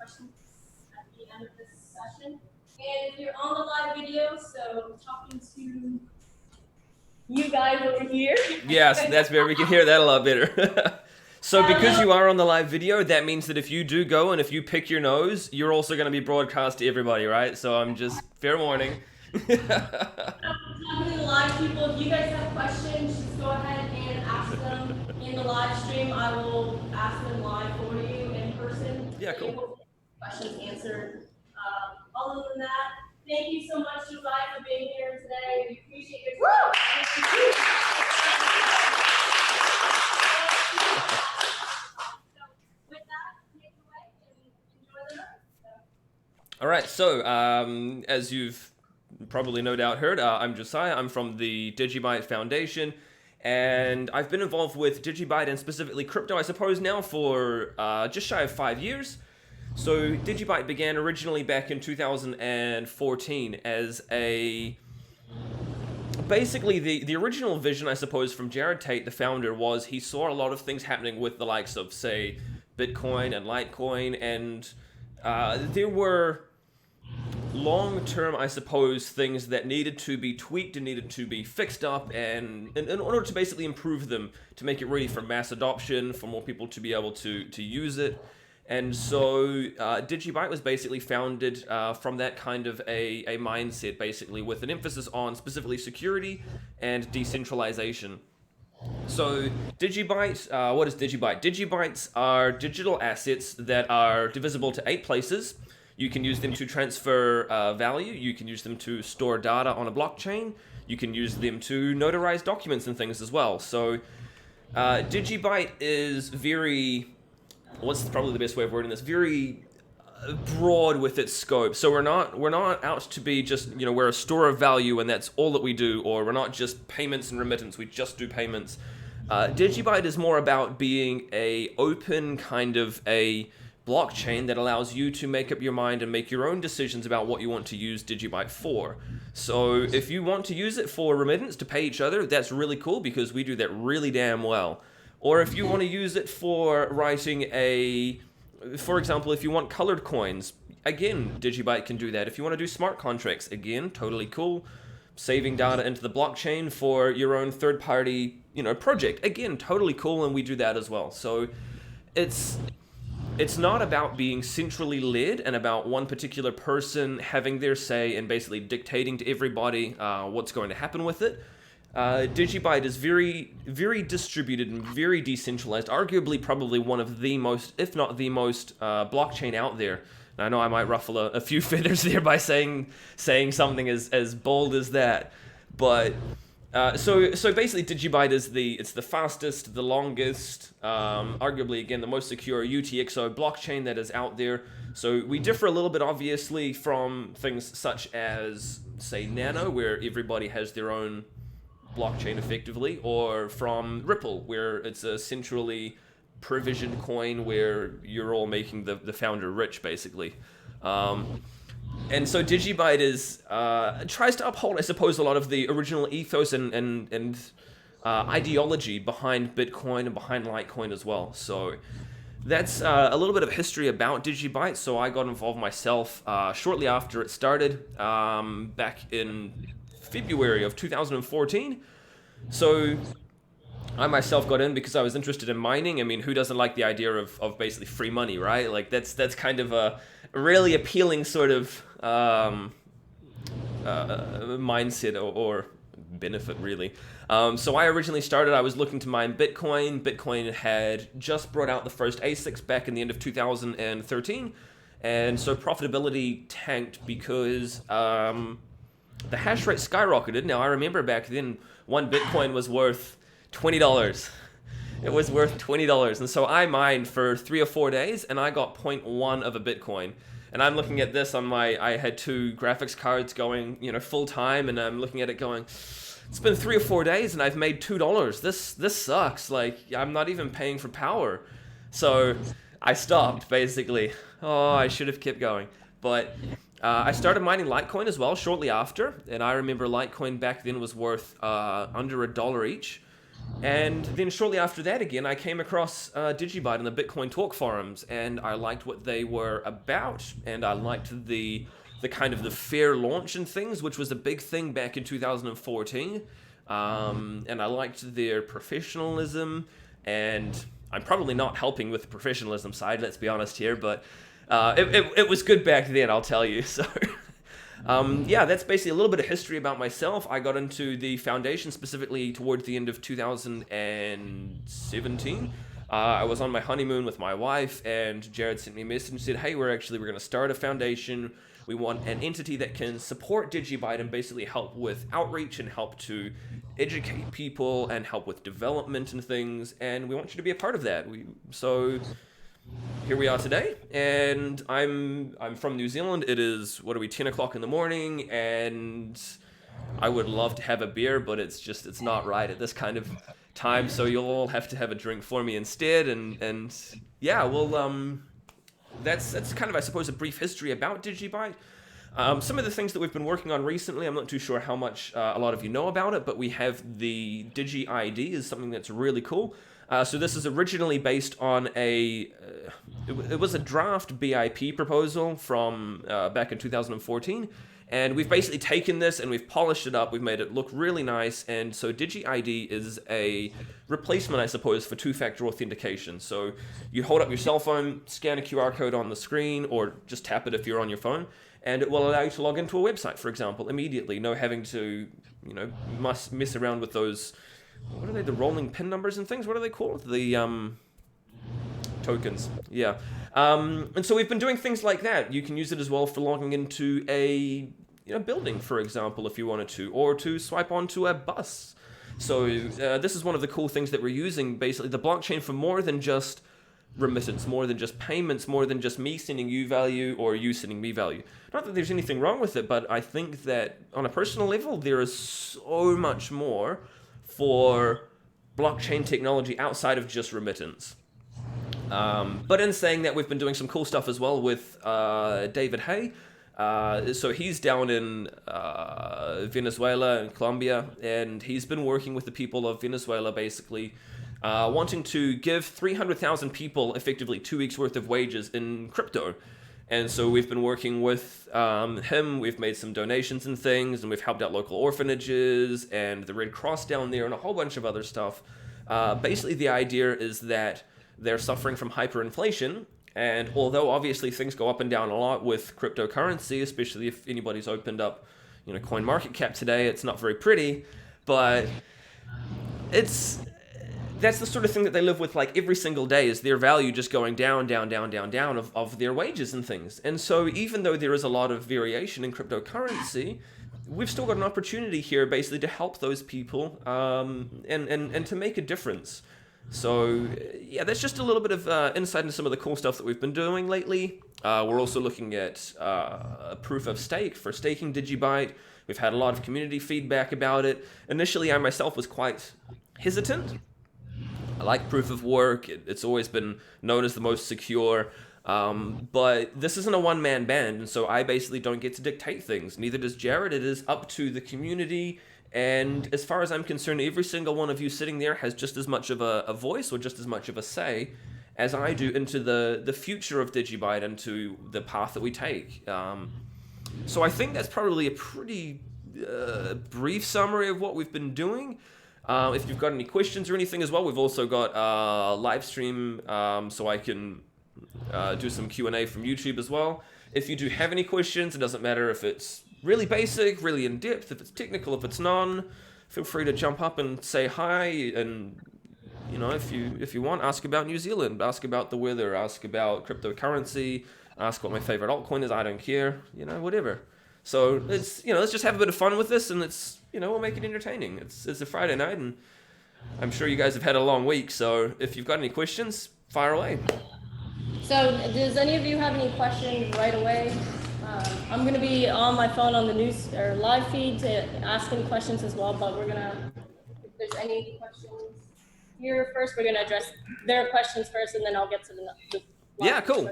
questions at the end of this session. And if you're on the live video, so talking to you guys over here. Yes, that's better. We can hear that a lot better. So because you are on the live video, that means that if you do go and if you pick your nose, you're also going to be broadcast to everybody, right? So I'm just, fair warning. Talking to the live people, if you guys have questions, just go ahead and ask them in the live stream. I will ask them live for you in person. Yeah, cool. Questions answered. Other than that, thank you so much, Josiah, for being here today. We appreciate your time. With that, take it away and enjoy the night. All right, so as you've probably no doubt heard, I'm Josiah. I'm from the DigiByte Foundation, and I've been involved with DigiByte and specifically crypto, I suppose, now for just shy of 5 years. So DigiByte began originally back in 2014 as basically the original vision, I suppose, from Jared Tate, the founder, was he saw a lot of things happening with the likes of, say, Bitcoin and Litecoin, and there were long-term, I suppose, things that needed to be tweaked and needed to be fixed up, and in order to basically improve them, to make it ready for mass adoption, for more people to be able to use it. And so DigiByte was basically founded from that kind of a mindset, basically, with an emphasis on specifically security and decentralization. So DigiByte, what is DigiByte? DigiBytes are digital assets that are divisible to 8 places. You can use them to transfer value. You can use them to store data on a blockchain. You can use them to notarize documents and things as well. So DigiByte is very, what's probably the best way of wording this? Very broad with its scope. So we're not out to be just, we're a store of value and that's all that we do, or we're not just payments and remittance, we just do payments. DigiByte is more about being a open kind of a blockchain that allows you to make up your mind and make your own decisions about what you want to use DigiByte for. So if you want to use it for remittance to pay each other, that's really cool because we do that really damn well. Or if you want to use it for writing for example, if you want colored coins, again, DigiByte can do that. If you want to do smart contracts, again, totally cool. Saving data into the blockchain for your own third-party, project, again, totally cool, and we do that as well. So it's not about being centrally led and about one particular person having their say and basically dictating to everybody what's going to happen with it. DigiByte is very, very distributed and very decentralized, arguably probably one of the most, if not the most, blockchain out there. And I know I might ruffle a few feathers there by saying something as bold as that, but so basically DigiByte is it's the fastest, the longest, arguably again the most secure UTXO blockchain that is out there. So we differ a little bit obviously from things such as, say, Nano, where everybody has their own blockchain effectively, or from Ripple, where it's a centrally provisioned coin where you're all making the founder rich, basically. And so DigiByte tries to uphold, I suppose, a lot of the original ethos and ideology behind Bitcoin and behind Litecoin as well. So that's a little bit of history about DigiByte. So I got involved myself shortly after it started, back in February of 2014. So I myself got in because I was interested in mining. I mean, who doesn't like the idea of basically free money, right? Like that's kind of a really appealing sort of mindset or benefit, really. So I originally I was looking to mine Bitcoin. Bitcoin had just brought out the first ASICs back in the end of 2013. And so profitability tanked because the hash rate skyrocketed. Now, I remember back then, one Bitcoin was worth $20. It was worth $20. And so I mined for 3 or 4 days, and I got 0.1 of a Bitcoin. And I'm looking at this on I had 2 graphics cards going, full time, and I'm looking at it going, it's been 3 or 4 days, and I've made $2. This sucks. Like, I'm not even paying for power. So I stopped, basically. Oh, I should have kept going. But I started mining Litecoin as well shortly after, and I remember Litecoin back then was worth under $1 each. And then shortly after that, again, I came across DigiByte on the Bitcoin Talk forums, and I liked what they were about, and I liked the kind of the fair launch and things, which was a big thing back in 2014. And I liked their professionalism, and I'm probably not helping with the professionalism side, let's be honest here, but it was good back then, I'll tell you. So yeah, that's basically a little bit of history about myself. I got into the foundation specifically towards the end of 2017. I was on my honeymoon with my wife, and Jared sent me a message and said, hey, we're going to start a foundation. We want an entity that can support DigiByte and basically help with outreach and help to educate people and help with development and things, and we want you to be a part of that. So here we are today, and I'm from New Zealand. It is, 10 o'clock in the morning, and I would love to have a beer, but it's not right at this kind of time, so you'll all have to have a drink for me instead, and yeah, well, that's kind of, I suppose, a brief history about DigiByte. Some of the things that we've been working on recently, I'm not too sure how much a lot of you know about it, but we have the Digi-ID is something that's really cool. So this is originally based on it was a draft BIP proposal from back in 2014, and we've basically taken this and we've polished it up, we've made it look really nice, and so Digi-ID is a replacement, I suppose, for two-factor authentication. So you hold up your cell phone, scan a QR code on the screen, or just tap it if you're on your phone, and it will allow you to log into a website, for example, immediately, no having to, mess around with those, what are they, the rolling pin numbers and things? What are they called? The tokens. Yeah. And so we've been doing things like that. You can use it as well for logging into a building, for example, if you wanted to, or to swipe onto a bus. So this is one of the cool things that we're using, basically, the blockchain for more than just remittance, more than just payments, more than just me sending you value or you sending me value. Not that there's anything wrong with it, but I think that on a personal level, there is so much more for blockchain technology outside of just remittance. But in saying that, we've been doing some cool stuff as well with David Hay. So he's down in Venezuela and Colombia, and he's been working with the people of Venezuela, basically wanting to give 300,000 people effectively 2 weeks worth of wages in crypto. And so we've been working with him, we've made some donations and things, and we've helped out local orphanages and the Red Cross down there and a whole bunch of other stuff. Basically, the idea is that they're suffering from hyperinflation, and although obviously things go up and down a lot with cryptocurrency, especially if anybody's opened up, CoinMarketCap today, it's not very pretty, but that's the sort of thing that they live with, like, every single day, is their value just going down, down, down, down, down of their wages and things. And so even though there is a lot of variation in cryptocurrency, we've still got an opportunity here basically to help those people and to make a difference. So yeah, that's just a little bit of insight into some of the cool stuff that we've been doing lately. We're also looking at proof of stake for staking DigiByte. We've had a lot of community feedback about it. Initially, I myself was quite hesitant. I like proof of work. It's always been known as the most secure. But this isn't a one-man band, and so I basically don't get to dictate things. Neither does Jared. It is up to the community. And as far as I'm concerned, every single one of you sitting there has just as much of a voice or just as much of a say as I do into the future of DigiByte and to the path that we take. So I think that's probably a pretty brief summary of what we've been doing. If you've got any questions or anything as well, we've also got a live stream so I can do some Q&A from YouTube as well. If you do have any questions, it doesn't matter if it's really basic, really in-depth, if it's technical, if it's non, feel free to jump up and say hi, and if you want, ask about New Zealand, ask about the weather, ask about cryptocurrency, ask what my favorite altcoin is, I don't care, whatever. So it's, let's just have a bit of fun with this, and it's, we'll make it entertaining. It's a Friday night, and I'm sure you guys have had a long week, so if you've got any questions, fire away. So does any of you have any questions right away? I'm going to be on my phone on the news or live feed to ask any questions as well, but we're going to, if there's any questions here first, we're going to address their questions first, and then I'll get to the yeah, cool.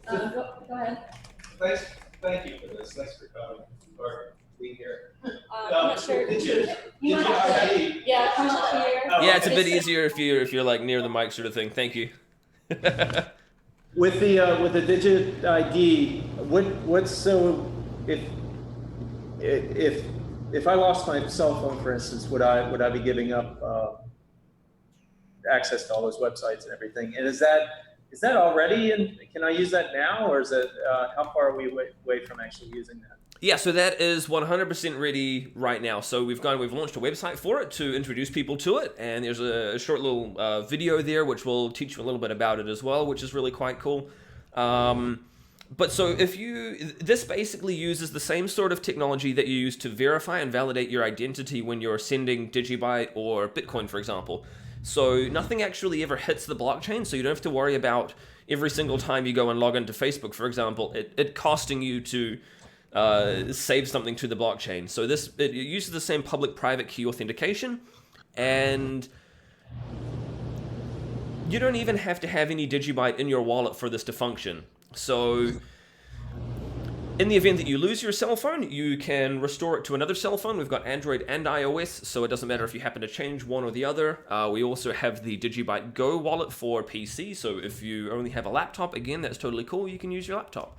Go ahead. Thank you for this. Thanks for coming. being here. I'm not sure. You might Digi-ID. have to, yeah, come up here. Yeah, it's a bit easier if you're like near the mic sort of thing. Thank you. With the Digi-ID, what's so if I lost my cell phone, for instance, would I be giving up access to all those websites and everything? And is that already? And can I use that now, or is it how far are we away from actually using that? Yeah, so that is 100% ready right now. So we've launched a website for it to introduce people to it, and there's a short little video there which will teach you a little bit about it as well, which is really quite cool. But so this basically uses the same sort of technology that you use to verify and validate your identity when you're sending DigiByte or Bitcoin, for example. So nothing actually ever hits the blockchain, so you don't have to worry about every single time you go and log into Facebook, for example, it costing you to save something to the blockchain. So it uses the same public-private key authentication, and you don't even have to have any DigiByte in your wallet for this to function. So in the event that you lose your cell phone, you can restore it to another cell phone. We've got Android and iOS, so it doesn't matter if you happen to change one or the other. We also have the DigiByte Go wallet for PC, so if you only have a laptop, again, that's totally cool. You can use your laptop.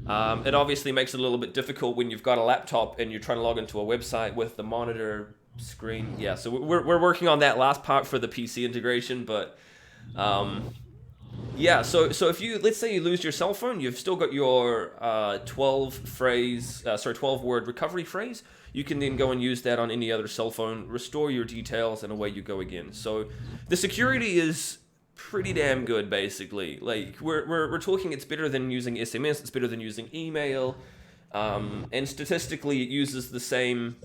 It obviously makes it a little bit difficult when you've got a laptop and you're trying to log into a website with the monitor screen. Yeah, so we're working on that last part for the PC integration, but yeah, so if let's say you lose your cell phone, you've still got your 12-word recovery phrase. You can then go and use that on any other cell phone, restore your details, and away you go again. So the security is pretty damn good, basically. Like we're talking, it's better than using SMS, it's better than using email, and statistically it uses the same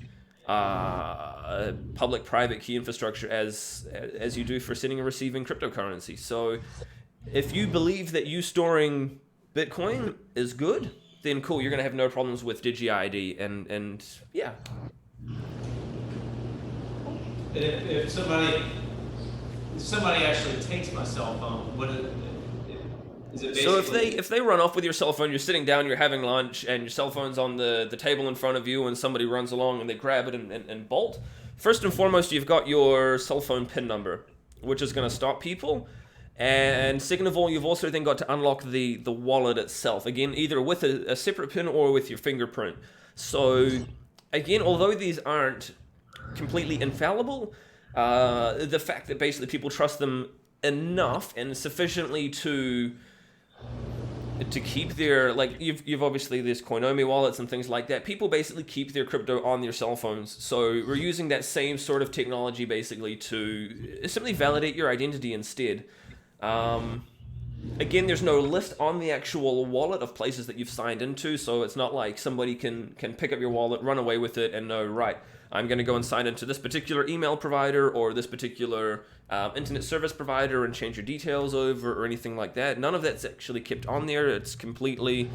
public-private key infrastructure as you do for sending and receiving cryptocurrency. So if you believe that you storing Bitcoin is good, then cool, you're gonna have no problems with Digi-ID, and yeah. If somebody actually takes my cell phone, is it basically... So if they run off with your cell phone, you're sitting down, you're having lunch, and your cell phone's on the table in front of you, and somebody runs along and they grab it and bolt. First and foremost, you've got your cell phone PIN number, which is going to stop people. And second of all, you've also then got to unlock the wallet itself. Again, either with a separate PIN or with your fingerprint. So again, although these aren't completely infallible, the fact that basically people trust them enough and sufficiently to keep their, like, you've obviously there's Coinomi wallets and things like that. People basically keep their crypto on their cell phones. So we're using that same sort of technology basically to simply validate your identity instead. Again, there's no list on the actual wallet of places that you've signed into, so it's not like somebody can pick up your wallet, run away with it, and know, right, I'm going to go and sign into this particular email provider or this particular internet service provider and change your details over or anything like that. None of that's actually kept on there. It's completely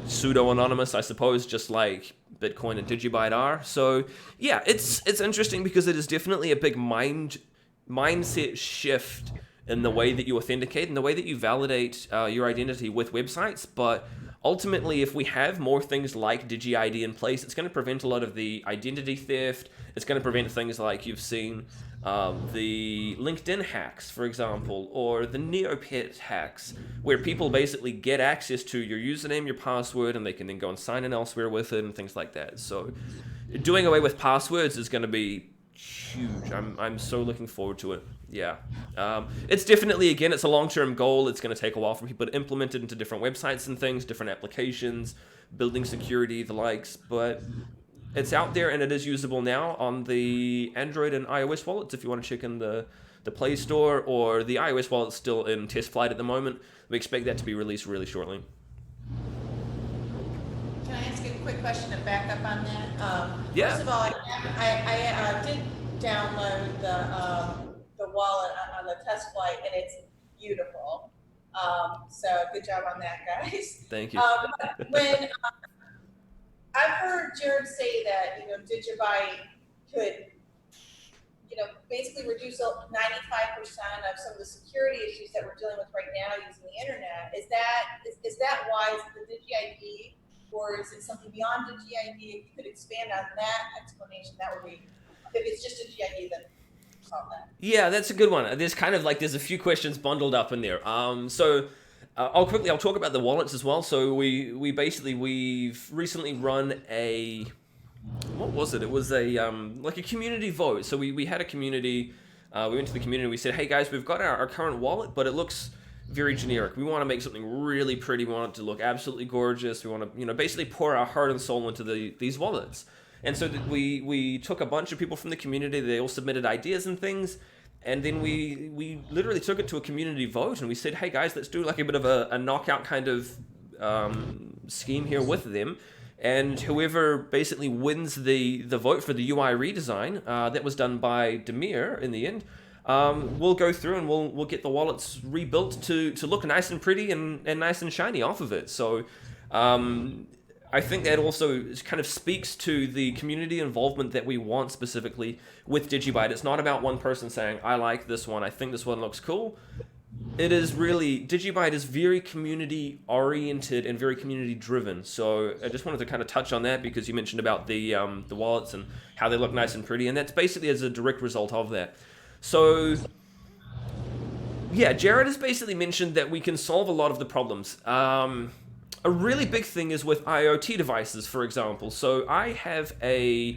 pseudo-anonymous, I suppose, just like Bitcoin and DigiByte are. So yeah, it's interesting because it is definitely a big mindset shift in the way that you authenticate and the way that you validate your identity with websites. But ultimately, if we have more things like Digi-ID in place, it's going to prevent a lot of the identity theft. It's going to prevent things like you've seen the LinkedIn hacks, for example, or the Neopet hacks, where people basically get access to your username, your password, and they can then go and sign in elsewhere with it and things like that. So doing away with passwords is going to be huge. I'm so looking forward to it. Yeah. It's definitely, again, it's a long-term goal. It's going to take a while for people to implement it into different websites and things, different applications, building security, the likes, but it's out there and it is usable now on the Android and iOS wallets if you want to check in the Play Store, or the iOS wallet's still in test flight at the moment. We expect that to be released really shortly. Can I ask you a quick question to back up on that? Yeah. First of all, I did download the wallet on the test flight, and it's beautiful. So good job on that, guys. Thank you. When I've heard Jared say that DigiByte could basically reduce 95% of some of the security issues that we're dealing with right now using the internet. Is that why the Digi-ID or is it something beyond Digi-ID? If you could expand on that explanation, that would be, if it's just a Digi-ID, then solve that. Yeah, that's a good one. There's a few questions bundled up in there. I'll talk about the wallets as well. So we've recently run what was it? It was like a community vote. So we had a community, we went to the community, we said, hey guys, we've got our current wallet, but it looks very generic. We want to make something really pretty. We want it to look absolutely gorgeous. We want to, basically pour our heart and soul into these wallets. And so we took a bunch of people from the community. They all submitted ideas and things. And then we literally took it to a community vote, and we said, hey guys, let's do like a bit of a knockout kind of scheme here with them. And whoever basically wins the vote for the UI redesign, that was done by Demir in the end, we'll go through and we'll get the wallets rebuilt to look nice and pretty and nice and shiny off of it. So I think that also kind of speaks to the community involvement that we want specifically with DigiByte. It's not about one person saying, I like this one, I think this one looks cool. It is really, DigiByte is very community oriented and very community driven. So I just wanted to kind of touch on that because you mentioned about the wallets and how they look nice and pretty, and that's basically as a direct result of that. So yeah, Jared has basically mentioned that we can solve a lot of the problems. A really big thing is with IoT devices, for example. So I've got a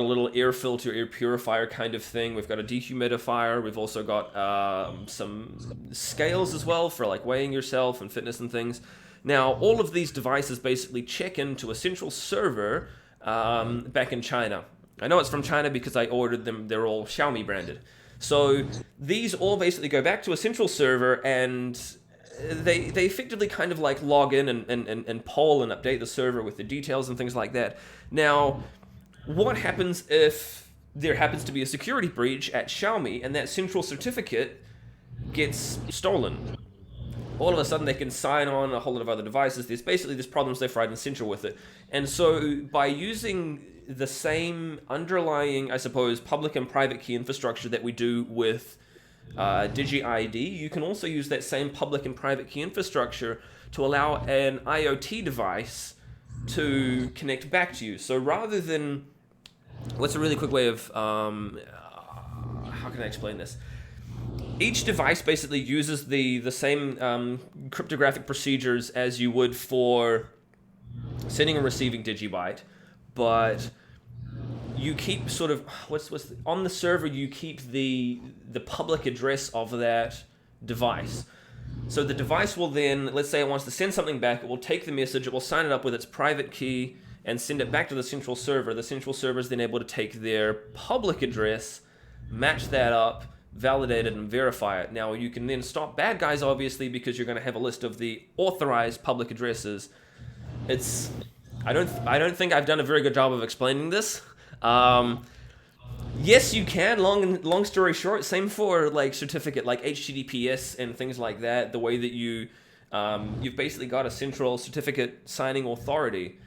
little air filter, air purifier kind of thing. We've got a dehumidifier. We've also got some scales as well for like weighing yourself and fitness and things. Now, all of these devices basically check into a central server back in China. I know it's from China because I ordered them. They're all Xiaomi branded. So these all basically go back to a central server, and they effectively kind of like log in and poll and update the server with the details and things like that. Now, what happens if there happens to be a security breach at Xiaomi and that central certificate gets stolen? All of a sudden they can sign on a whole lot of other devices. There's problems left, right, and center with it. And so by using the same underlying, I suppose, public and private key infrastructure that we do with Digi-ID, you can also use that same public and private key infrastructure to allow an IoT device to connect back to you. So rather than, what's a really quick way of, how can I explain this? Each device basically uses the same cryptographic procedures as you would for sending and receiving DigiByte, but you keep sort of, on the server you keep the public address of that device. So the device will then, let's say it wants to send something back, it will take the message, it will sign it up with its private key and send it back to the central server. The central server is then able to take their public address, match that up, validate it, and verify it. Now you can then stop bad guys, obviously, because you're going to have a list of the authorized public addresses. I don't think I've done a very good job of explaining this. Yes, you can. Long story short, same for like certificate, like HTTPS and things like that. The way that you've basically got a central certificate signing authority,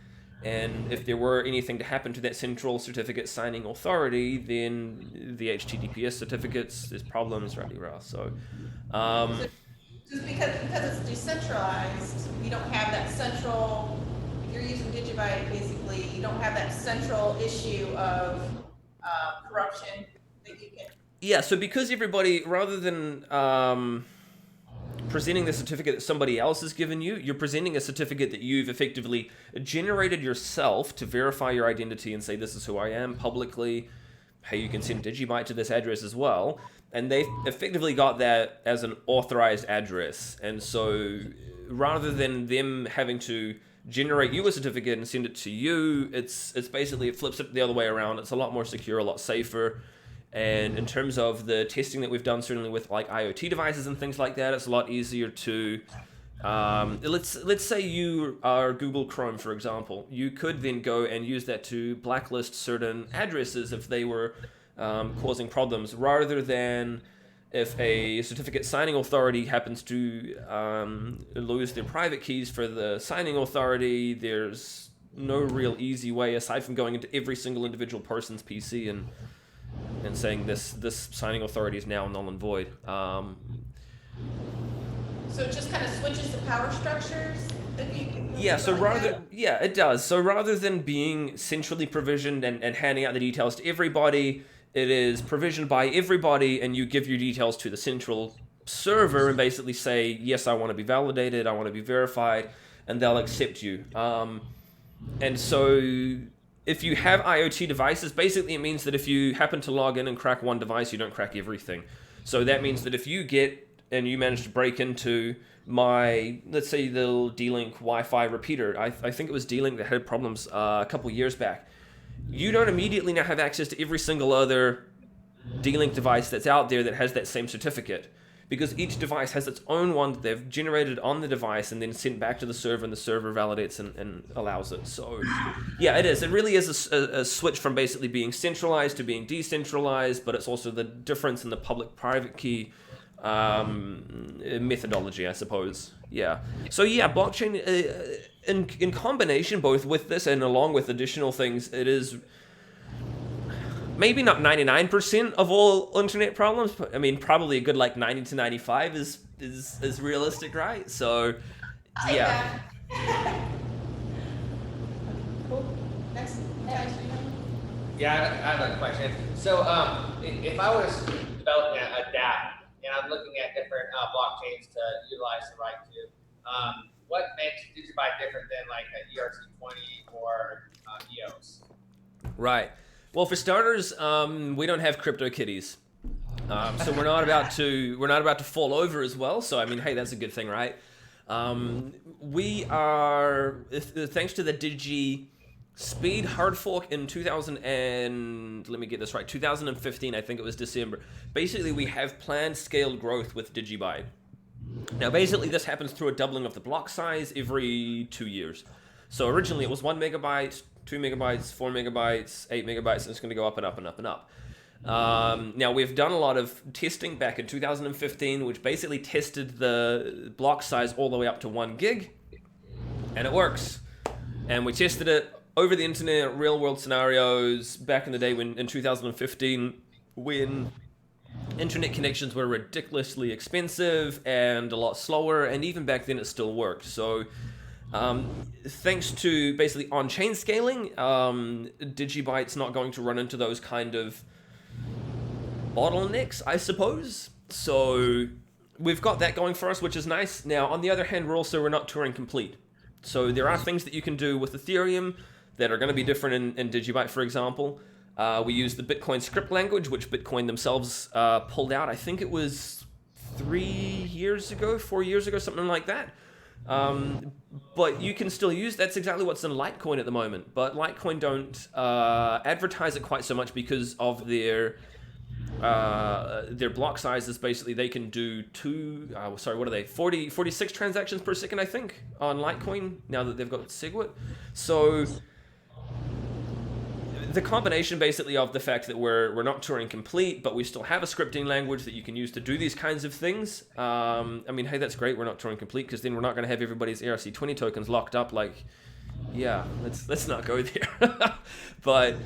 and if there were anything to happen to that central certificate signing authority, then the HTTPS certificates, there's problems, rah. So, just because it's decentralized, you don't have that central. If you're using DigiByte, basically, you don't have that central issue of corruption that you can. Yeah, so because everybody, rather than presenting the certificate that somebody else has given you, you're presenting a certificate that you've effectively generated yourself to verify your identity and say, this is who I am publicly. Hey, you can send DigiByte to this address as well. And they effectively got that as an authorized address. And so rather than them having to generate you a certificate and send it to you, it's basically, it flips it the other way around. It's a lot more secure, a lot safer. And in terms of the testing that we've done, certainly with like IoT devices and things like that, it's a lot easier to, let's say you are Google Chrome, for example. You could then go and use that to blacklist certain addresses if they were causing problems, rather than if a certificate signing authority happens to lose their private keys for the signing authority. There's no real easy way aside from going into every single individual person's PC and saying this signing authority is now null and void. So it just kind of switches the power structures? Yeah, so it does. So rather than being centrally provisioned and handing out the details to everybody, it is provisioned by everybody, and you give your details to the central server and basically say, yes, I want to be validated, I want to be verified, and they'll accept you. And so if you have IoT devices, basically it means that if you happen to log in and crack one device, you don't crack everything. So that means that if you you manage to break into my, let's say, the little D-Link Wi-Fi repeater, I think it was D-Link that had problems a couple years back, you don't immediately now have access to every single other D-Link device that's out there that has that same certificate, because each device has its own one that they've generated on the device and then sent back to the server, and the server validates and allows it. So yeah, it is. It really is a switch from basically being centralized to being decentralized, but it's also the difference in the public-private key methodology, I suppose. Yeah. So yeah, blockchain in combination both with this and along with additional things, it is maybe not 99% of all internet problems, but I mean probably a good like 90 to 95 is realistic, right? So yeah. Cool. Next. Yeah, I have a question. So if I was developing a DApp and I'm looking at different blockchains to utilize the right to, what makes DigiByte different than like an ERC20 or EOS? Right. Well, for starters, we don't have CryptoKitties, so we're not about to fall over as well. So I mean, hey, that's a good thing, right? We are, thanks to the DigiSpeed hard fork in 2015, I think it was December. Basically, we have planned scaled growth with DigiByte. Now, basically, this happens through a doubling of the block size every 2 years. So originally, it was 1 megabyte. 2 megabytes, 4 megabytes, 8 megabytes, and it's going to go up and up and up and up. Now, we've done a lot of testing back in 2015, which basically tested the block size all the way up to 1 gig, and it works. And we tested it over the internet, real-world scenarios, back in the day in 2015, when internet connections were ridiculously expensive and a lot slower, and even back then it still worked. So thanks to basically on-chain scaling, DigiByte's not going to run into those kind of bottlenecks, I suppose. So we've got that going for us, which is nice. Now, on the other hand, we're not Turing complete. So there are things that you can do with Ethereum that are going to be different in DigiByte, for example. We use the Bitcoin script language, which Bitcoin themselves pulled out. I think it was 4 years ago, something like that. But you can still use, that's exactly what's in Litecoin at the moment, but Litecoin don't advertise it quite so much because of their block sizes. Basically, they can do 46 transactions per second, I think, on Litecoin, now that they've got SegWit. So the combination basically of the fact that we're not Turing complete, but we still have a scripting language that you can use to do these kinds of things. I mean, hey, that's great. We're not Turing complete, because then we're not going to have everybody's ERC20 tokens locked up. Like, yeah, let's not go there. But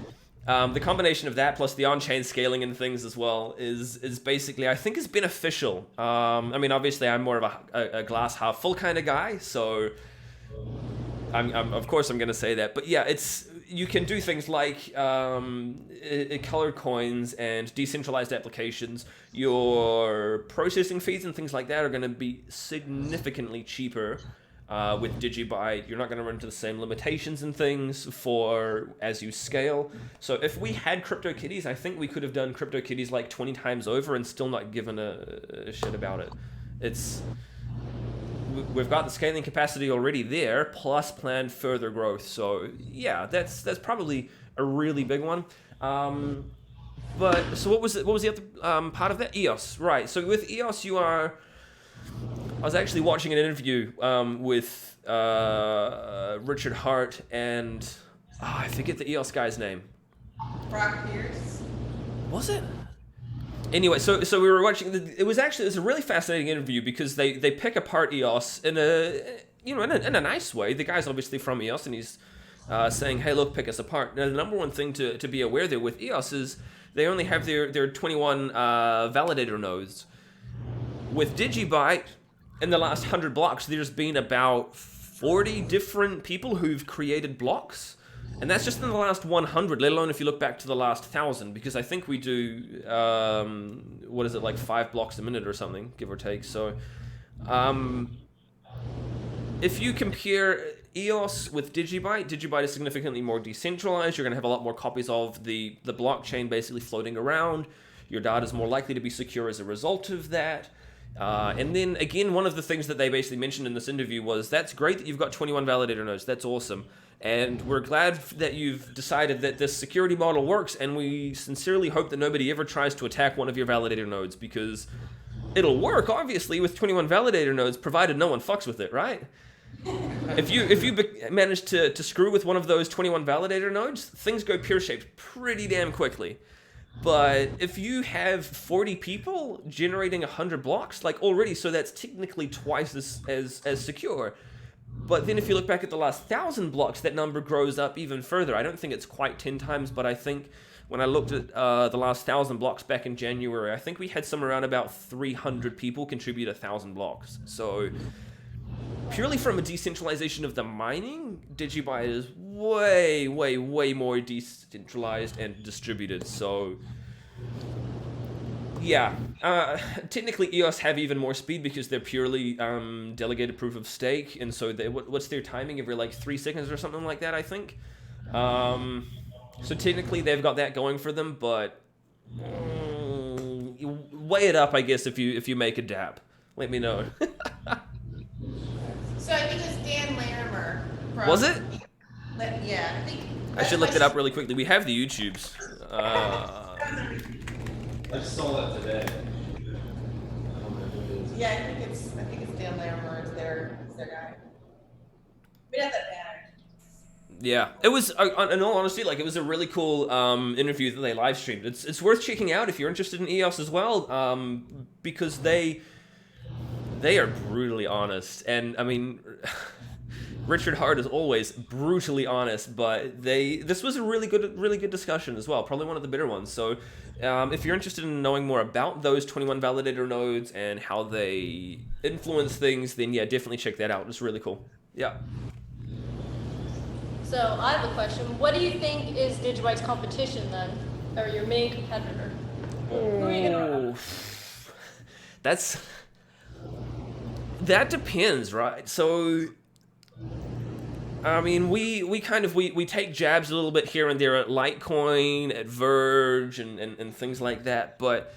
the combination of that plus the on-chain scaling and things as well is basically, I think, is beneficial. I mean, obviously, I'm more of a glass half full kind of guy, so of course I'm going to say that. But yeah, you can do things like colored coins and decentralized applications. Your processing fees and things like that are going to be significantly cheaper with DigiByte. You're not going to run into the same limitations and things as you scale. So if we had CryptoKitties, I think we could have done CryptoKitties like 20 times over and still not given a shit about it. We've got the scaling capacity already there, plus planned further growth. So yeah, that's probably a really big one. But so what was the other part of that? EOS, right? So with EOS, I was actually watching an interview with Richard Hart and I forget the EOS guy's name. Brock Pierce. Was it? Anyway, so we were watching. It was a really fascinating interview because they pick apart EOS in a nice way. The guy's obviously from EOS and he's saying, hey, look, pick us apart. Now, the number one thing to be aware there with EOS is they only have their 21 validator nodes. With DigiByte, in the last 100 blocks, there's been about 40 different people who've created blocks. And that's just in the last 100, let alone if you look back to the last 1,000, because I think we do, what is it, like 5 blocks a minute or something, give or take. So if you compare EOS with DigiByte is significantly more decentralized. You're going to have a lot more copies of the blockchain basically floating around. Your data is more likely to be secure as a result of that. And then again, one of the things that they basically mentioned in this interview was, that's great that you've got 21 validator nodes. That's awesome. And we're glad that you've decided that this security model works, and we sincerely hope that nobody ever tries to attack one of your validator nodes, because it'll work, obviously, with 21 validator nodes, provided no one fucks with it, right? If you manage to screw with one of those 21 validator nodes, things go pear-shaped pretty damn quickly. But if you have 40 people generating 100 blocks, like already, so that's technically twice as secure. But then if you look back at the last 1,000 blocks, that number grows up even further. I don't think it's quite 10 times, but I think when I looked at the last 1,000 blocks back in January, I think we had somewhere around about 300 people contribute 1,000 blocks. So purely from a decentralization of the mining, DigiByte is way, way, way more decentralized and distributed. So yeah, technically EOS have even more speed because they're purely delegated proof of stake, and so what's their timing, every like 3 seconds or something like that, I think. So technically they've got that going for them, but you weigh it up, I guess, if you make a dap. Let me know. So I think it's Dan Larimer. From, Was it? Yeah, I think. I should look that up really quickly. We have the YouTubes. I just saw that today. Yeah, I think it's Dan Larimer is their guy. We have that banner. Yeah, it was, in all honesty, like, it was a really cool interview that they live streamed. It's worth checking out if you're interested in EOS as well, because they are brutally honest. And I mean, Richard Hart is always brutally honest, but this was a really good discussion as well, probably one of the better ones. So if you're interested in knowing more about those 21 validator nodes and how they influence things, then yeah, definitely check that out. It's really cool. Yeah. So I have a question. What do you think is DigiByte's competition then, or your main competitor? Who are you gonna run? That depends, right? So I mean, we take jabs a little bit here and there at Litecoin, at Verge, and things like that, but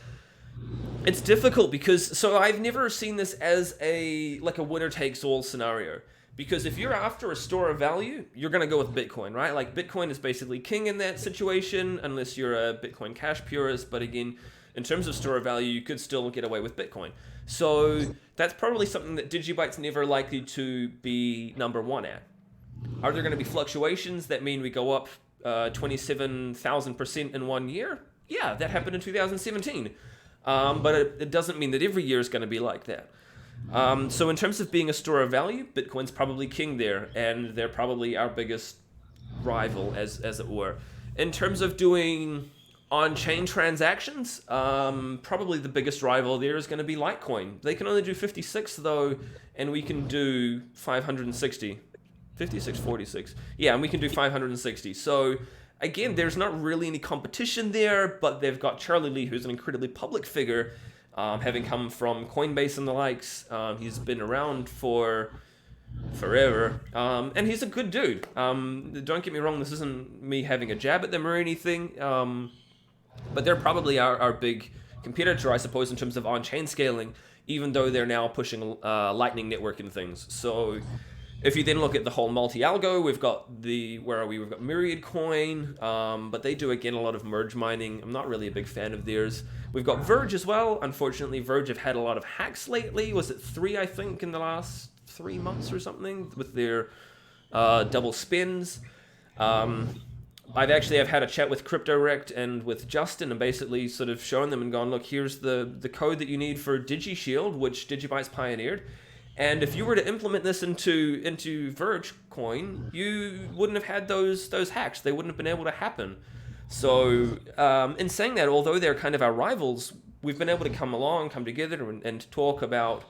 it's difficult because, so I've never seen this as a winner takes all scenario. Because if you're after a store of value, you're going to go with Bitcoin, right? Like, Bitcoin is basically king in that situation, unless you're a Bitcoin Cash purist. But again, in terms of store of value, you could still get away with Bitcoin. So that's probably something that DigiByte's never likely to be number one at. Are there going to be fluctuations that mean we go up 27,000% in 1 year? Yeah, that happened in 2017. But it doesn't mean that every year is going to be like that. So in terms of being a store of value, Bitcoin's probably king there, and they're probably our biggest rival, as it were. In terms of doing on-chain transactions, probably the biggest rival there is going to be Litecoin. They can only do 56 though, and we can do 560. 56, 46. Yeah, and we can do 560. So again, there's not really any competition there, but they've got Charlie Lee, who's an incredibly public figure, having come from Coinbase and the likes. He's been around for forever, and he's a good dude. Don't get me wrong, this isn't me having a jab at them or anything, but they're probably our big competitor, I suppose, in terms of on-chain scaling, even though they're now pushing Lightning Network and things. So if you then look at the whole multi-algo, we've got we've got Myriad Coin, but they do, again, a lot of merge mining. I'm not really a big fan of theirs. We've got Verge as well. Unfortunately, Verge have had a lot of hacks lately. Was it 3, I think, in the last 3 months or something, with their double spins. I've had a chat with CryptoRect and with Justin, and basically sort of shown them and gone, look, here's the code that you need for DigiShield, which DigiByte's pioneered. And if you were to implement this into Verge Coin, you wouldn't have had those hacks. They wouldn't have been able to happen. So in saying that, although they're kind of our rivals, we've been able to come together and talk about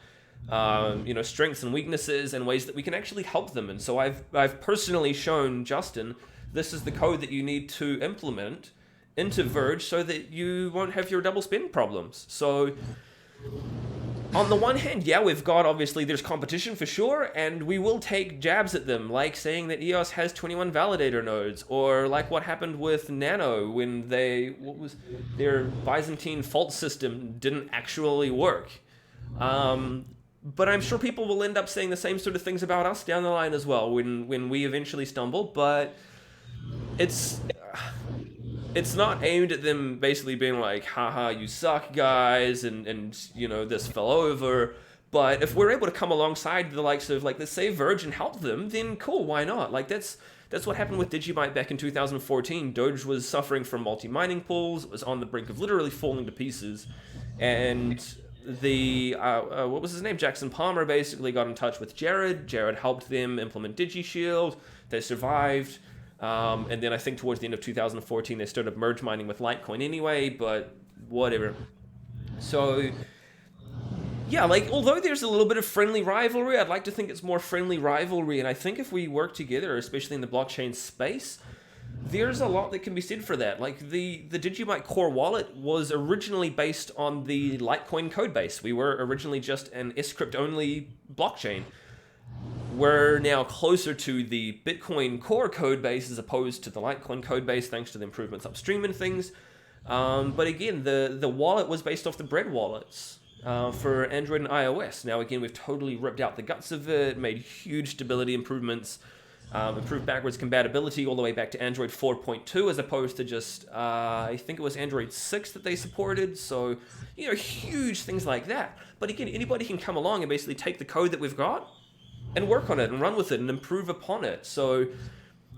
strengths and weaknesses and ways that we can actually help them. And so I've personally shown Justin, this is the code that you need to implement into Verge so that you won't have your double spend problems. So on the one hand, yeah, we've got, obviously, there's competition for sure, and we will take jabs at them, like saying that EOS has 21 validator nodes, or like what happened with Nano when their Byzantine fault system didn't actually work. But I'm sure people will end up saying the same sort of things about us down the line as well when we eventually stumble, but it's not aimed at them basically being like, haha, you suck, guys, and this fell over. But if we're able to come alongside the likes of, like, let's say Verge and help them, then cool, why not? Like, that's what happened with DigiByte back in 2014. Doge was suffering from multi-mining pools, it was on the brink of literally falling to pieces, and the what was his name, Jackson Palmer, basically got in touch with Jared helped them implement DigiShield, they survived. And then I think towards the end of 2014, they started merge mining with Litecoin anyway, but whatever. So, yeah, like, although there's a little bit of friendly rivalry, I'd like to think it's more friendly rivalry, and I think if we work together, especially in the blockchain space, there's a lot that can be said for that. Like, the DigiByte core wallet was originally based on the Litecoin code base. We were originally just an Script only blockchain. We're now closer to the Bitcoin core code base as opposed to the Litecoin code base, thanks to the improvements upstream and things. But again, the wallet was based off the bread wallets for Android and iOS. Now again, we've totally ripped out the guts of it, made huge stability improvements, improved backwards compatibility all the way back to Android 4.2 as opposed to just, I think it was Android 6 that they supported. So, huge things like that. But again, anybody can come along and basically take the code that we've got and work on it and run with it and improve upon it. So,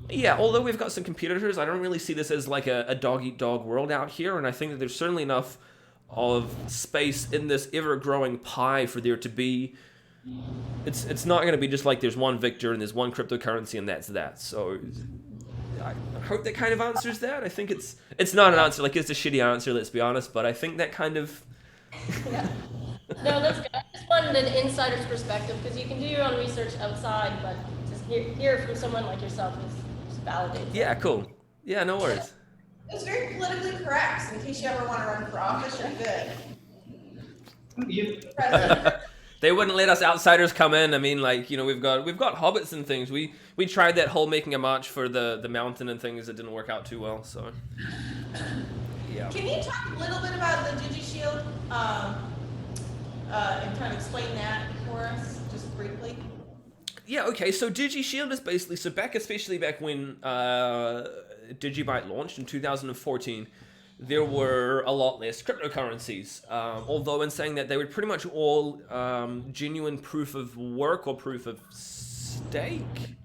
yeah, although we've got some competitors, I don't really see this as like a dog-eat-dog world out here, and I think that there's certainly enough of space in this ever-growing pie for there to be... It's not going to be just like there's one victor and there's one cryptocurrency and that's that. So, I hope that kind of answers that. I think it's not an answer, like it's a shitty answer, let's be honest, but I think that kind of... Yeah. No, that's good. I just wanted an insider's perspective because you can do your own research outside, but just hear from someone like yourself is validated. Yeah, cool. Yeah, no worries. It was very politically correct, so in case you ever want to run for office, you're good. President. They wouldn't let us outsiders come in. I mean, like, we've got hobbits and things. We tried that whole making a march for the mountain and things. It didn't work out too well, so yeah. Can you talk a little bit about the DigiShield and kind of explain that for us, just briefly? Yeah, okay, so DigiShield is basically, especially back when DigiByte launched in 2014, there were a lot less cryptocurrencies. Although in saying that, they were pretty much all genuine proof of work or proof of stake.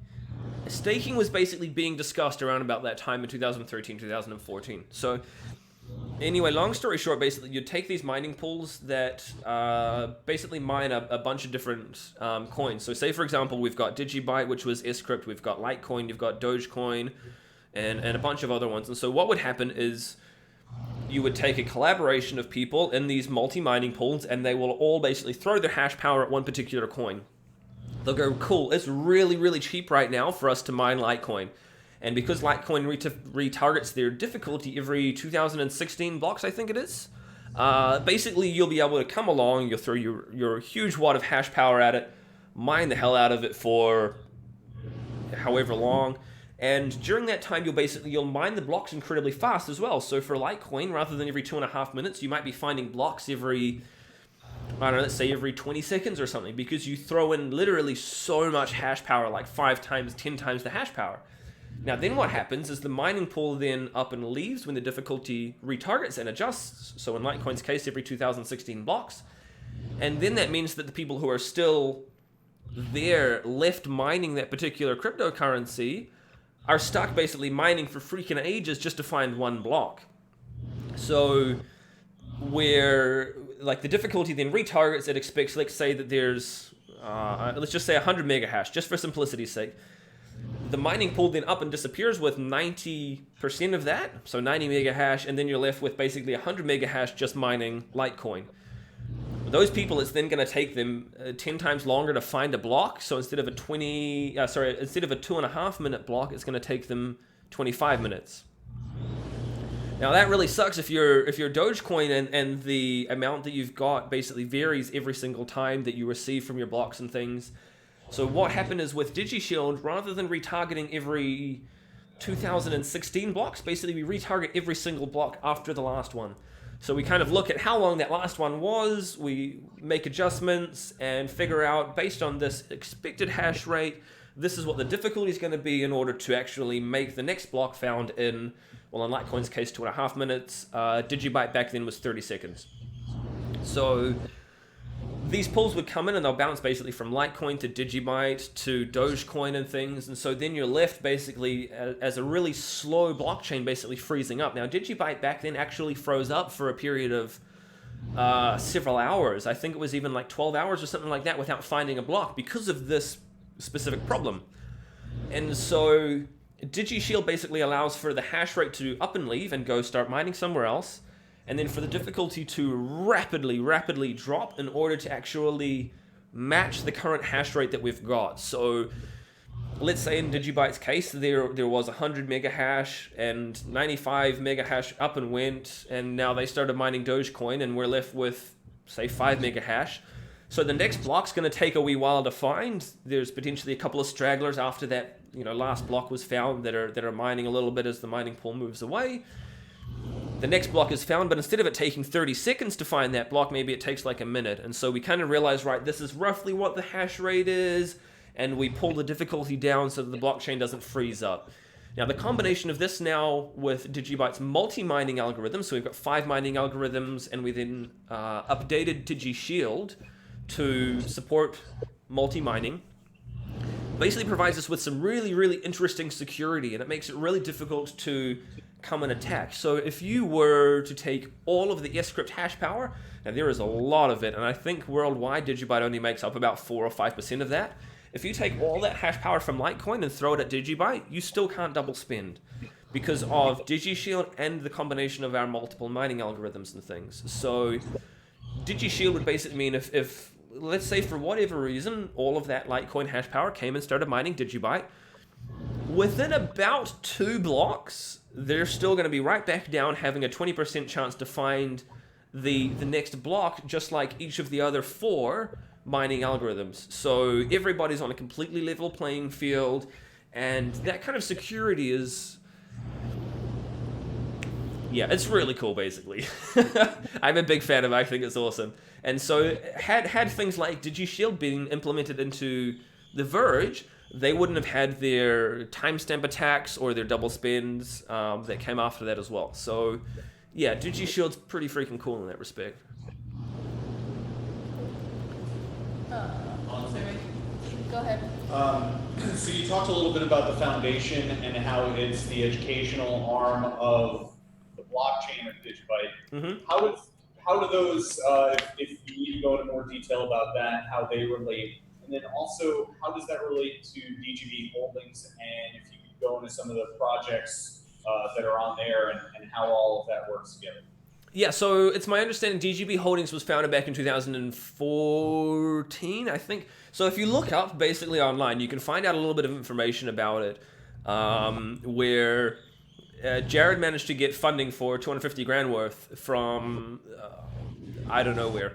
Staking was basically being discussed around about that time in 2013, 2014. So anyway, long story short, basically, you take these mining pools that basically mine a bunch of different coins. So say, for example, we've got DigiByte, which was Script, we've got Litecoin, you've got Dogecoin, and a bunch of other ones. And so what would happen is you would take a collaboration of people in these multi-mining pools, and they will all basically throw their hash power at one particular coin. They'll go, cool, it's really, really cheap right now for us to mine Litecoin. And because Litecoin retargets their difficulty every 2016 blocks, I think it is, basically you'll be able to come along, you'll throw your huge wad of hash power at it, mine the hell out of it for however long, and during that time you'll mine the blocks incredibly fast as well. So for Litecoin, rather than every 2.5 minutes, you might be finding blocks every, I don't know, let's say every 20 seconds or something, because you throw in literally so much hash power, like 5 times, 10 times the hash power. Now then what happens is the mining pool then up and leaves when the difficulty retargets and adjusts, so in Litecoin's case every 2016 blocks, and then that means that the people who are still there left mining that particular cryptocurrency are stuck basically mining for freaking ages just to find one block. So where like the difficulty then retargets, it expects, let's say that there's let's just say 100 mega hash, just for simplicity's sake. The mining pool then up and disappears with 90% of that, so 90 mega hash, and then you're left with basically 100 mega hash just mining Litecoin. those people, it's then going to take them 10 times longer to find a block. So instead of a 2.5 minute block, it's going to take them 25 minutes. Now that really sucks if you're Dogecoin and the amount that you've got basically varies every single time that you receive from your blocks and things. So what happened is with DigiShield, rather than retargeting every 2016 blocks, basically we retarget every single block after the last one. So we kind of look at how long that last one was, we make adjustments and figure out, based on this expected hash rate, this is what the difficulty is going to be in order to actually make the next block found in, well, in Litecoin's case, 2.5 minutes. DigiByte back then was 30 seconds. So these pools would come in and they'll bounce basically from Litecoin to DigiByte to Dogecoin and things. And so then you're left basically as a really slow blockchain basically freezing up. Now, DigiByte back then actually froze up for a period of several hours. I think it was even like 12 hours or something like that without finding a block because of this specific problem. And so DigiShield basically allows for the hash rate to up and leave and go start mining somewhere else, and then for the difficulty to rapidly drop in order to actually match the current hash rate that we've got. So let's say in DigiByte's case, there was 100 mega hash and 95 mega hash up and went, and now they started mining Dogecoin and we're left with, say, 5 mega hash. So the next block's going to take a wee while to find. There's potentially a couple of stragglers after that, last block was found that are mining a little bit as the mining pool moves away. The next block is found, but instead of it taking 30 seconds to find that block, maybe it takes like a minute. And so we kind of realize, right, this is roughly what the hash rate is, and we pull the difficulty down so that the blockchain doesn't freeze up. Now, the combination of this now with DigiByte's multi-mining algorithm, so we've got 5 mining algorithms, and we then updated DigiShield to support multi-mining, basically provides us with some really interesting security, and it makes it really difficult to come and attack. So if you were to take all of the S-Script hash power, now there is a lot of it, and I think worldwide DigiByte only makes up about 4 or 5% of that. If you take all that hash power from Litecoin and throw it at DigiByte, you still can't double spend because of DigiShield and the combination of our multiple mining algorithms and things. So DigiShield would basically mean if let's say for whatever reason, all of that Litecoin hash power came and started mining DigiByte, within about 2 blocks, they're still going to be right back down, having a 20% chance to find the next block, just like each of the other 4 mining algorithms. So everybody's on a completely level playing field, and that kind of security is, yeah, it's really cool, basically. I'm a big fan of it. I think it's awesome. And so had things like DigiShield being implemented into the Verge, they wouldn't have had their timestamp attacks or their double spends that came after that as well. So yeah, DigiShield's pretty freaking cool in that respect. Go ahead. So you talked a little bit about the foundation and how it's the educational arm of the blockchain of DigiByte. Mm-hmm. How do those, if you need to go into more detail about that, how they relate? And then also, how does that relate to DigiByte Holdings? And if you could go into some of the projects that are on there and how all of that works together. Yeah, so it's my understanding DigiByte Holdings was founded back in 2014, I think. So if you look up basically online, you can find out a little bit of information about it, where Jared managed to get funding for 250 grand worth from, I don't know where.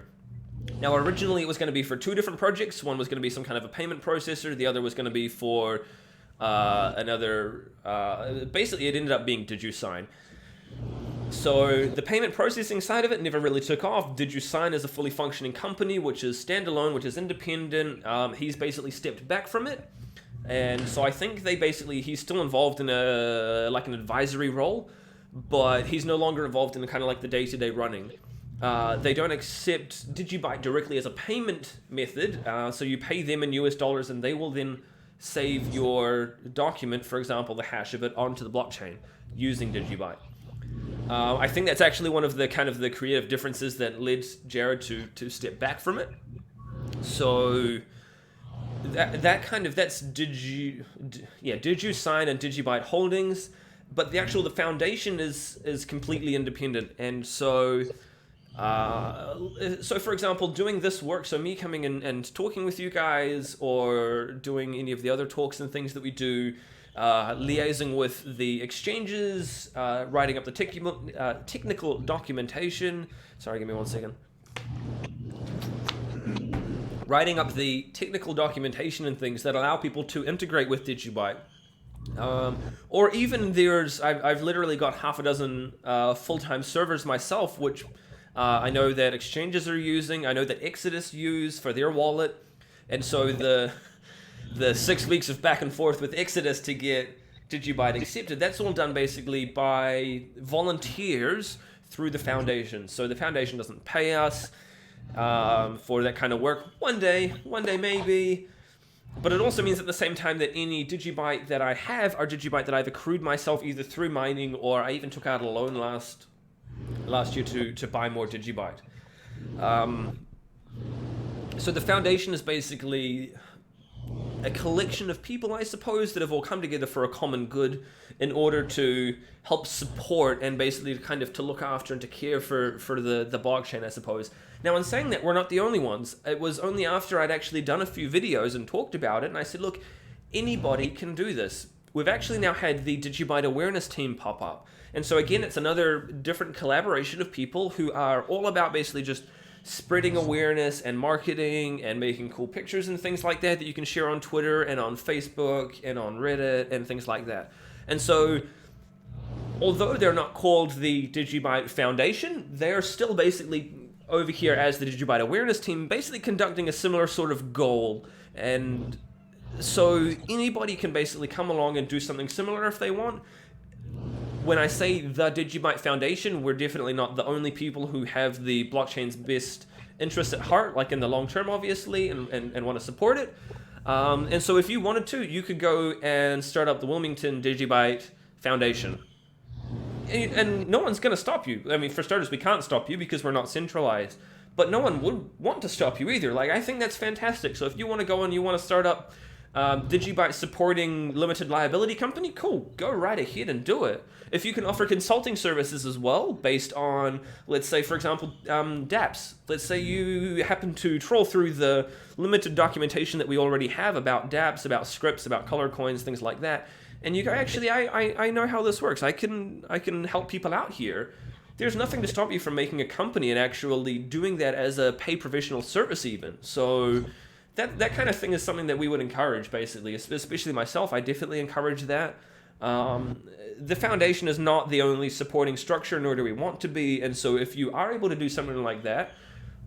Now, originally it was going to be for 2 different projects. One was going to be some kind of a payment processor. The other was going to be for another, basically it ended up being DigiSign. So the payment processing side of it never really took off. DigiSign is a fully functioning company, which is standalone, which is independent. He's basically stepped back from it. And so I think he's still involved in an advisory role, but he's no longer involved in kind of like the day-to-day running. They don't accept DigiByte directly as a payment method, so you pay them in US dollars and they will then save your document, for example, the hash of it, onto the blockchain using DigiByte. I think that's actually one of the kind of the creative differences that led Jared to step back from it. So that's DigiSign and DigiByte Holdings, but the foundation is completely independent, and so So for example, doing this work, so me coming in and talking with you guys, or doing any of the other talks and things that we do, liaising with the exchanges, writing up the technical documentation. Sorry, give me 1 second. Writing up the technical documentation and things that allow people to integrate with DigiByte. Or even I've literally got half a dozen full-time servers myself, which I know that exchanges are using. I know that Exodus use for their wallet, and so the 6 weeks of back and forth with Exodus to get DigiByte accepted, that's all done basically by volunteers through the foundation. So the foundation doesn't pay us for that kind of work. One day maybe. But it also means at the same time that any DigiByte that I have are DigiByte that I've accrued myself either through mining, or I even took out a loan last year to buy more DigiByte. So the foundation is basically a collection of people, I suppose, that have all come together for a common good in order to help support and basically kind of to look after and to care for the blockchain, I suppose. Now, in saying that, we're not the only ones. It was only after I'd actually done a few videos and talked about it, and I said, look, anybody can do this. We've actually now had the DigiByte awareness team pop up. And so again, it's another different collaboration of people who are all about basically just spreading awareness and marketing and making cool pictures and things like that you can share on Twitter and on Facebook and on Reddit and things like that. And so, although they're not called the DigiByte Foundation, they're still basically over here as the DigiByte awareness team, basically conducting a similar sort of goal. And so anybody can basically come along and do something similar if they want. When I say the DigiByte Foundation, we're definitely not the only people who have the blockchain's best interests at heart, like in the long term, obviously, and want to support it. And so if you wanted to, you could go and start up the Wilmington DigiByte Foundation. And no one's going to stop you. I mean, for starters, we can't stop you because we're not centralized. But no one would want to stop you either. Like, I think that's fantastic. So if you want to go and you want to start up DigiByte supporting limited liability company, cool, go right ahead and do it. If you can offer consulting services as well, based on, let's say, for example, dApps. Let's say you happen to troll through the limited documentation that we already have about dApps, about scripts, about color coins, things like that. And you go, actually, I know how this works. I can help people out here. There's nothing to stop you from making a company and actually doing that as a paid professional service even. So that kind of thing is something that we would encourage, basically, especially myself. I definitely encourage that. The foundation is not the only supporting structure, nor do we want to be. And so if you are able to do something like that,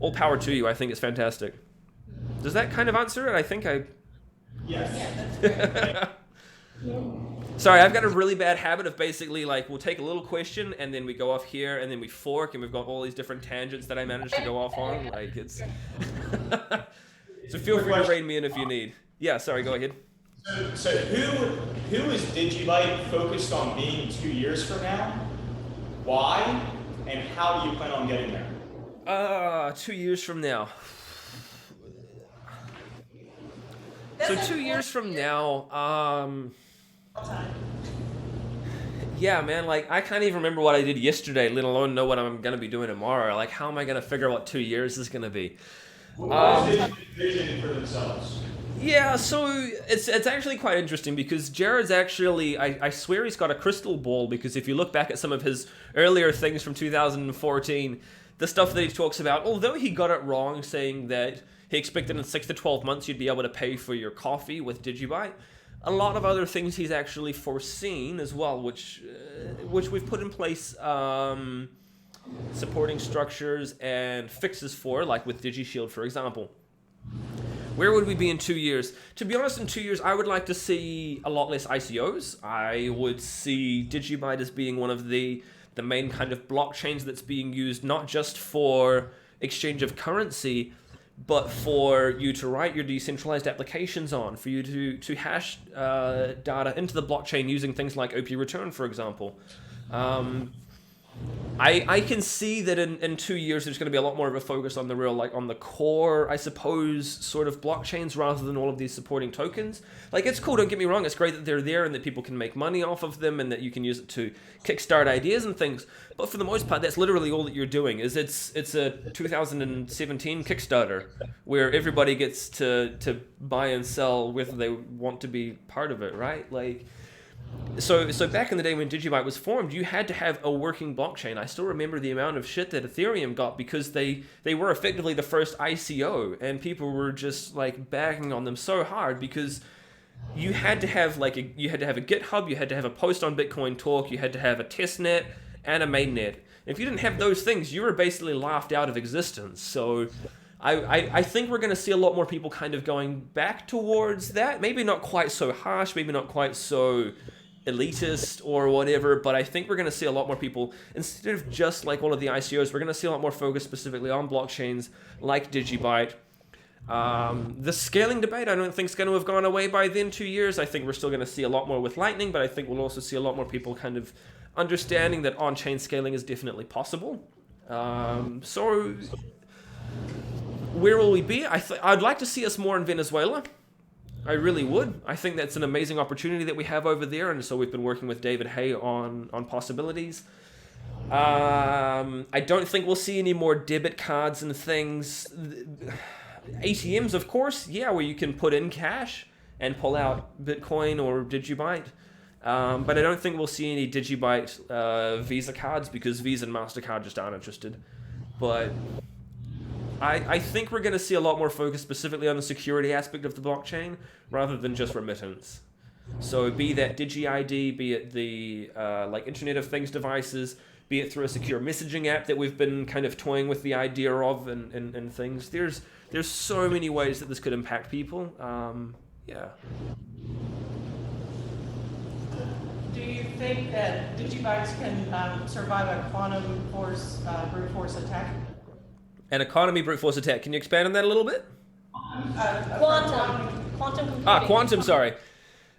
all power to you. I think it's fantastic. Does that kind of answer it? I think I... Yes. Yeah, that's great. Sorry, I've got a really bad habit of basically, like, we'll take a little question and then we go off here and then we fork and we've got all these different tangents that I managed to go off on. Like, it's... So feel free to rein me in if you need. Yeah, sorry, go ahead. So who is DigiByte focused on being 2 years from now? Why? And how do you plan on getting there? 2 years from now. So 2 years from now, yeah, man, like, I can't even remember what I did yesterday, let alone know what I'm going to be doing tomorrow. Like, how am I going to figure out what 2 years is going to be? What is the vision for themselves? Yeah, so it's actually quite interesting because Jared's actually, I swear he's got a crystal ball, because if you look back at some of his earlier things from 2014, the stuff that he talks about, although he got it wrong saying that he expected in 6 to 12 months you'd be able to pay for your coffee with DigiByte, a lot of other things he's actually foreseen as well, which we've put in place supporting structures and fixes for, like with DigiShield, for example. Where would we be in 2 years? To be honest, in 2 years, I would like to see a lot less ICOs. I would see DigiByte as being one of the main kind of blockchains that's being used not just for exchange of currency, but for you to write your decentralized applications on, for you to hash data into the blockchain using things like OP return, for example. I can see that in 2 years there's going to be a lot more of a focus on the real, like, on the core, I suppose, sort of blockchains rather than all of these supporting tokens. Like, it's cool, don't get me wrong, it's great that they're there and that people can make money off of them and that you can use it to kickstart ideas and things. But for the most part, that's literally all that you're doing. Is it's a 2017 Kickstarter where everybody gets to buy and sell whether they want to be part of it, right? Like, so back in the day when DigiByte was formed, you had to have a working blockchain. I still remember the amount of shit that Ethereum got because they were effectively the first ICO, and people were just like bagging on them so hard because you had to have like you had to have a GitHub, you had to have a post on Bitcoin Talk, you had to have a testnet and a mainnet. If you didn't have those things, you were basically laughed out of existence. So I think we're going to see a lot more people kind of going back towards that. Maybe not quite so harsh, maybe not quite so elitist or whatever, but I think we're going to see a lot more people, instead of just like all of the ICOs, we're going to see a lot more focus specifically on blockchains like DigiByte. The scaling debate I don't think is going to have gone away by then, 2 years. I think we're still going to see a lot more with Lightning, but I think we'll also see a lot more people kind of understanding that on-chain scaling is definitely possible. So where will we be? I'd like to see us more in Venezuela. I really would. I think that's an amazing opportunity that we have over there, and so we've been working with David Hay on possibilities. I don't think we'll see any more debit cards and things. ATMs, of course, yeah, where you can put in cash and pull out Bitcoin or DigiByte. But I don't think we'll see any DigiByte Visa cards because Visa and MasterCard just aren't interested. But I think we're going to see a lot more focus specifically on the security aspect of the blockchain rather than just remittance. So be that Digi-ID, be it the like Internet of Things devices, be it through a secure messaging app that we've been kind of toying with the idea of and things. There's so many ways that this could impact people. Yeah. Do you think that DigiBytes can survive a quantum force, brute force attack? An economy brute force attack. Can you expand on that a little bit? Quantum computing. Quantum, sorry.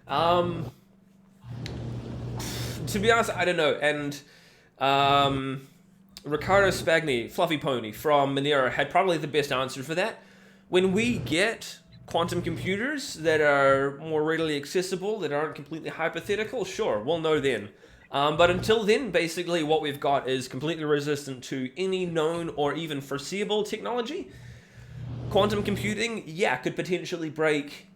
To be honest, I don't know. And Riccardo Spagni, Fluffy Pony from Monero, had probably the best answer for that. When we get quantum computers that are more readily accessible, that aren't completely hypothetical, sure, we'll know then. But until then, basically what we've got is completely resistant to any known or even foreseeable technology. Quantum computing, yeah, could potentially break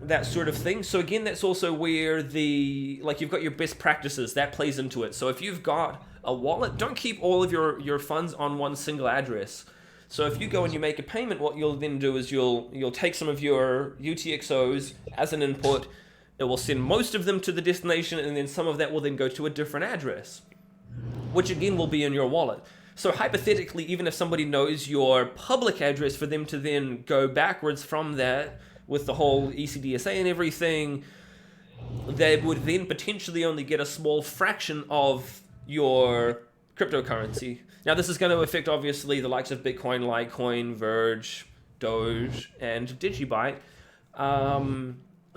that sort of thing. So again, that's also where you've got your best practices, that plays into it. So if you've got a wallet, don't keep all of your funds on one single address. So if you go and you make a payment, what you'll then do is you'll take some of your UTXOs as an input. It will send most of them to the destination, and then some of that will then go to a different address, which again will be in your wallet. So hypothetically, even if somebody knows your public address, for them to then go backwards from that with the whole ECDSA and everything, they would then potentially only get a small fraction of your cryptocurrency. Now this is going to affect obviously the likes of Bitcoin, Litecoin, Verge, Doge, and DigiByte.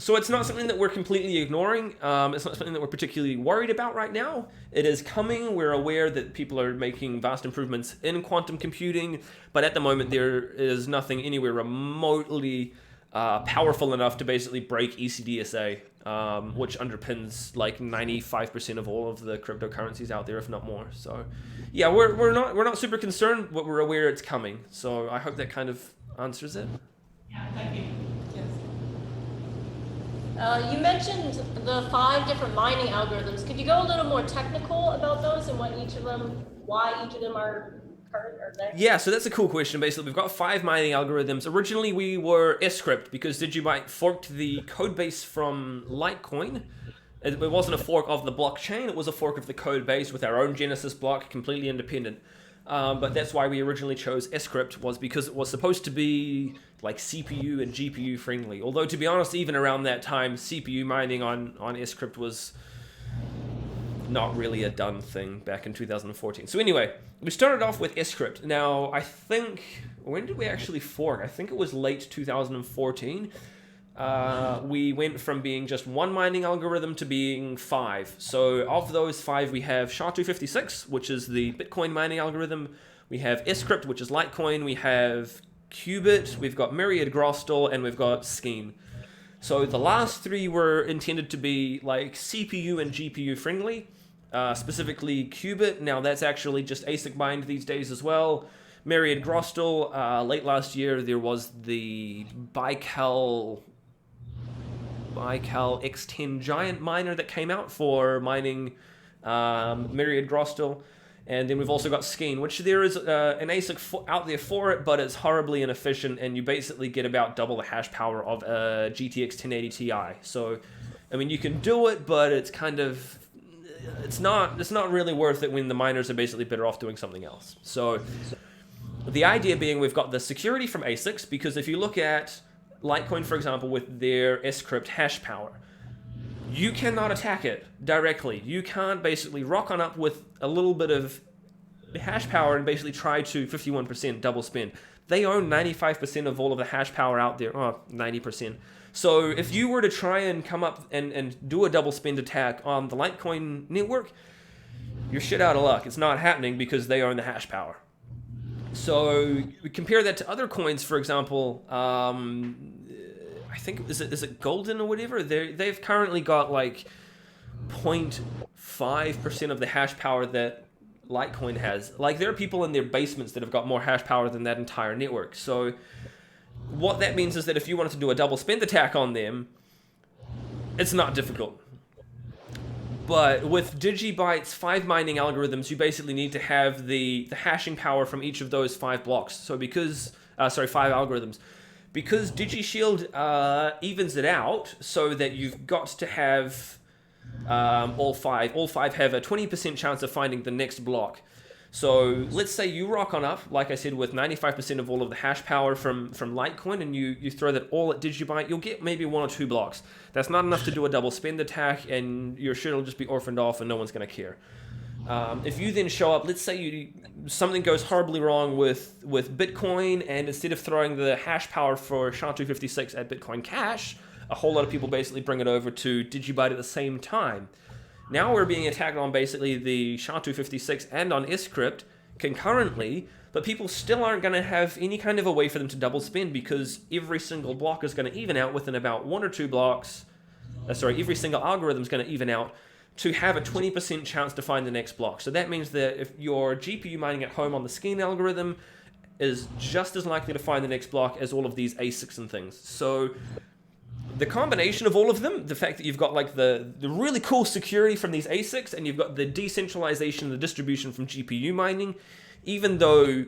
So it's not something that we're completely ignoring. It's not something that we're particularly worried about right now. It is coming. We're aware that people are making vast improvements in quantum computing, but at the moment there is nothing anywhere remotely powerful enough to basically break ECDSA, which underpins like 95% of all of the cryptocurrencies out there, if not more. So yeah, we're not super concerned, but we're aware it's coming. So I hope that kind of answers it. Yeah, thank you. Yes. You mentioned the 5 different mining algorithms. Could you go a little more technical about those and why each of them are current or next? Yeah, so that's a cool question. Basically, we've got 5 mining algorithms. Originally, we were Script because DigiByte forked the code base from Litecoin. It wasn't a fork of the blockchain. It was a fork of the code base with our own Genesis block, completely independent. But that's why we originally chose Script, was because it was supposed to be like CPU and GPU friendly. Although, to be honest, even around that time, CPU mining on Script was not really a done thing back in 2014. So anyway, we started off with Script. Now, I think, when did we actually fork? I think it was late 2014. we went from being just one mining algorithm to being 5. So of those 5, we have SHA-256, which is the Bitcoin mining algorithm. We have Script, which is Litecoin. We have Qubit. We've got Myriad Grostal, and we've got Scheme. So the last 3 were intended to be like CPU and GPU friendly. Specifically Qubit. Now that's actually just ASIC mined these days as well. Myriad Grostal. Late last year there was the Baikal X10 giant miner that came out for mining Myriad Grostal. And then we've also got Scheme, which there is an ASIC out there for it, but it's horribly inefficient, and you basically get about double the hash power of a GTX 1080 Ti. So, I mean, you can do it, but it's kind of, it's not really worth it when the miners are basically better off doing something else. So, the idea being we've got the security from ASICs, because if you look at Litecoin, for example, with their Script hash power, you cannot attack it directly. You can't basically rock on up with a little bit of hash power and basically try to 51% double spend. They own 95% of all of the hash power out there. 90%. So if you were to try and come up and do a double spend attack on the Litecoin network, you're shit out of luck. It's not happening because they own the hash power. So we compare that to other coins, for example, I think, is it Golden or whatever? They've currently got like 0.5% of the hash power that Litecoin has. Like, there are people in their basements that have got more hash power than that entire network. So what that means is that if you wanted to do a double spend attack on them, it's not difficult. But with DigiByte's 5 mining algorithms, you basically need to have the hashing power from each of those 5 blocks. So because, 5 algorithms. Because DigiShield evens it out so that you've got to have all five have a 20% chance of finding the next block. So let's say you rock on up, like I said, with 95% of all of the hash power from Litecoin, and you throw that all at DigiByte, you'll get maybe 1 or 2 blocks. That's not enough to do a double spend attack, and your shit will just be orphaned off and no one's going to care. If you then show up, let's say something goes horribly wrong with Bitcoin, and instead of throwing the hash power for SHA-256 at Bitcoin Cash, a whole lot of people basically bring it over to DigiByte at the same time. Now we're being attacked on basically the SHA-256 and on Script concurrently, but people still aren't going to have any kind of a way for them to double spend, because every single block is going to even out within about 1 or 2 blocks. Every single algorithm is going to even out to have a 20% chance to find the next block. So that means that if your GPU mining at home on the Scheme algorithm is just as likely to find the next block as all of these ASICs and things. So the combination of all of them, the fact that you've got like the really cool security from these ASICs, and you've got the decentralization, the distribution from GPU mining, even though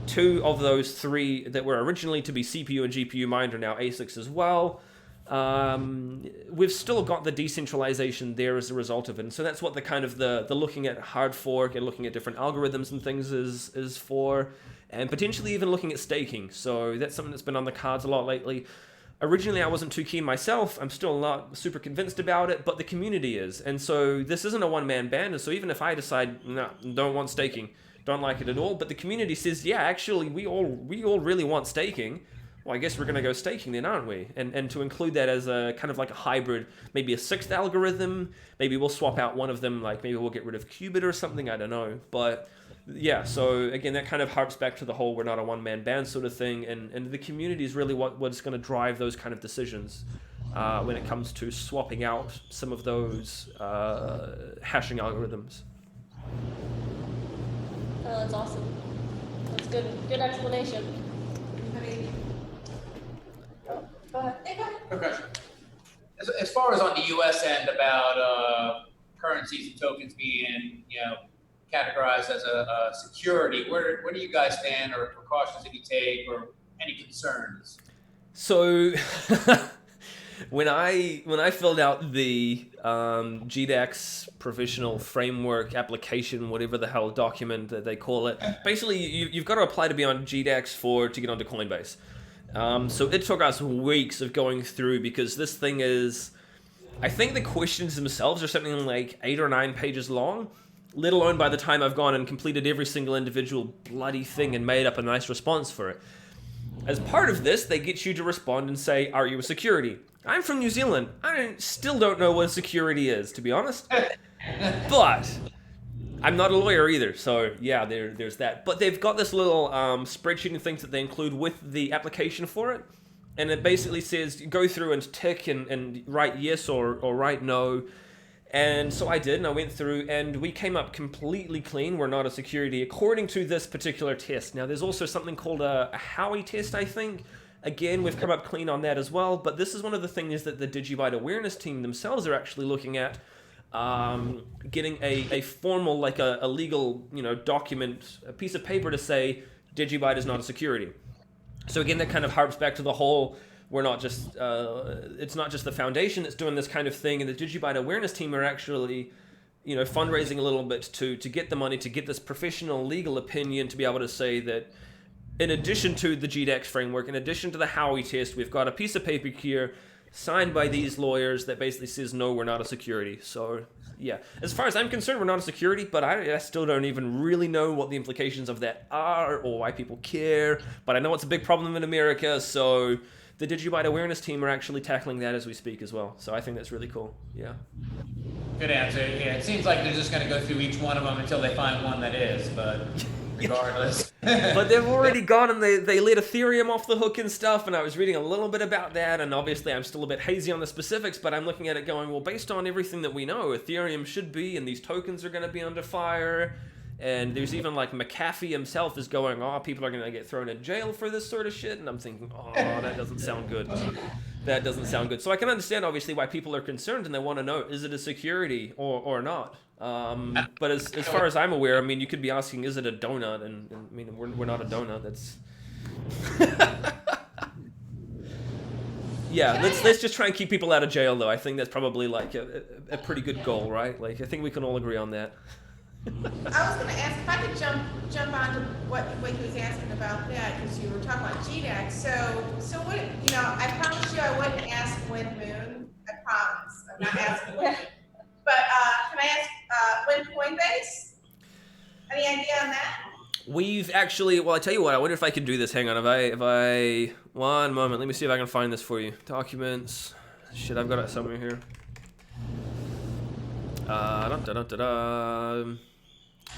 2 of those 3 that were originally to be CPU and GPU mined are now ASICs as well, we've still got the decentralization there as a result of it. And so that's what the kind of the looking at hard fork and looking at different algorithms and things is for, and potentially even looking at staking. So that's something that's been on the cards a lot lately. Originally, I wasn't too keen myself. I'm still not super convinced about it, but the community is. And so this isn't a one-man band. And so even if I decide, no, don't want staking, don't like it at all, but the community says, yeah, actually, we all really want staking, well, I guess we're going to go staking then, aren't we? And to include that as a kind of like a hybrid, maybe a 6th algorithm, maybe we'll swap out one of them, like maybe we'll get rid of Qubit or something, I don't know. But yeah, so again, that kind of harps back to the whole we're not a one-man band sort of thing, and the community is really what's going to drive those kind of decisions when it comes to swapping out some of those hashing algorithms. Oh, that's awesome. That's good explanation. Go ahead. Okay. As far as on the U.S. end about currencies and tokens being, categorized as a security, where do you guys stand, or precautions that you take, or any concerns? So when I filled out the GDAX provisional framework application, whatever the hell document that they call it, basically you've got to apply to be on GDAX to get onto Coinbase. So it took us weeks of going through, because this thing is, I think the questions themselves are something like 8 or 9 pages long, let alone by the time I've gone and completed every single individual bloody thing and made up a nice response for it. As part of this, they get you to respond and say, are you a security? I'm from New Zealand. I still don't know what security is, to be honest. But I'm not a lawyer either, so yeah, there's that. But they've got this little spreadsheet and things that they include with the application for it. And it basically says, go through and tick and write yes or write no. And so I did, and I went through, and we came up completely clean. We're not a security, according to this particular test. Now, there's also something called a Howey test, I think. Again, we've come up clean on that as well. But this is one of the things that the DigiByte awareness team themselves are actually looking at. Getting a formal, like a legal, document, a piece of paper to say DigiByte is not a security. So again, that kind of harps back to the whole, we're not just, it's not just the foundation that's doing this kind of thing, and the DigiByte awareness team are actually, fundraising a little bit to get the money, to get this professional legal opinion, to be able to say that in addition to the GDAX framework, in addition to the Howey test, we've got a piece of paper here signed by these lawyers that basically says, no, we're not a security. So, yeah. As far as I'm concerned, we're not a security, but I still don't even really know what the implications of that are or why people care. But I know it's a big problem in America, so the DigiByte awareness team are actually tackling that as we speak as well. So I think that's really cool. Yeah. Good answer. Yeah, it seems like they're just going to go through each one of them until they find one that is, but regardless. But they've already gone and they let Ethereum off the hook and stuff, and I was reading a little bit about that, and obviously I'm still a bit hazy on the specifics, but I'm looking at it going, well, based on everything that we know, Ethereum should be, and these tokens are going to be under fire, and there's even like McAfee himself is going, oh, people are going to get thrown in jail for this sort of shit, and I'm thinking, oh, that doesn't sound good. That doesn't sound good. So I can understand, obviously, why people are concerned, and they want to know, is it a security or not? But as far as I'm aware, I mean, you could be asking, is it a donut? And I mean, we're not a donut. That's yeah. Let's just try and keep people out of jail, though. I think that's probably like a pretty good goal, right? Like I think we can all agree on that. I was going to ask if I could jump on to what he was asking about that, because you were talking about GDAX. So what, I promise you I wouldn't ask when Moon. I promise. I'm not asking when. But can I ask when Coinbase? Any idea on that? We've actually, well, I tell you what, I wonder if I could do this. Hang on, if I, one moment, let me see if I can find this for you. Documents, shit, I've got it somewhere here.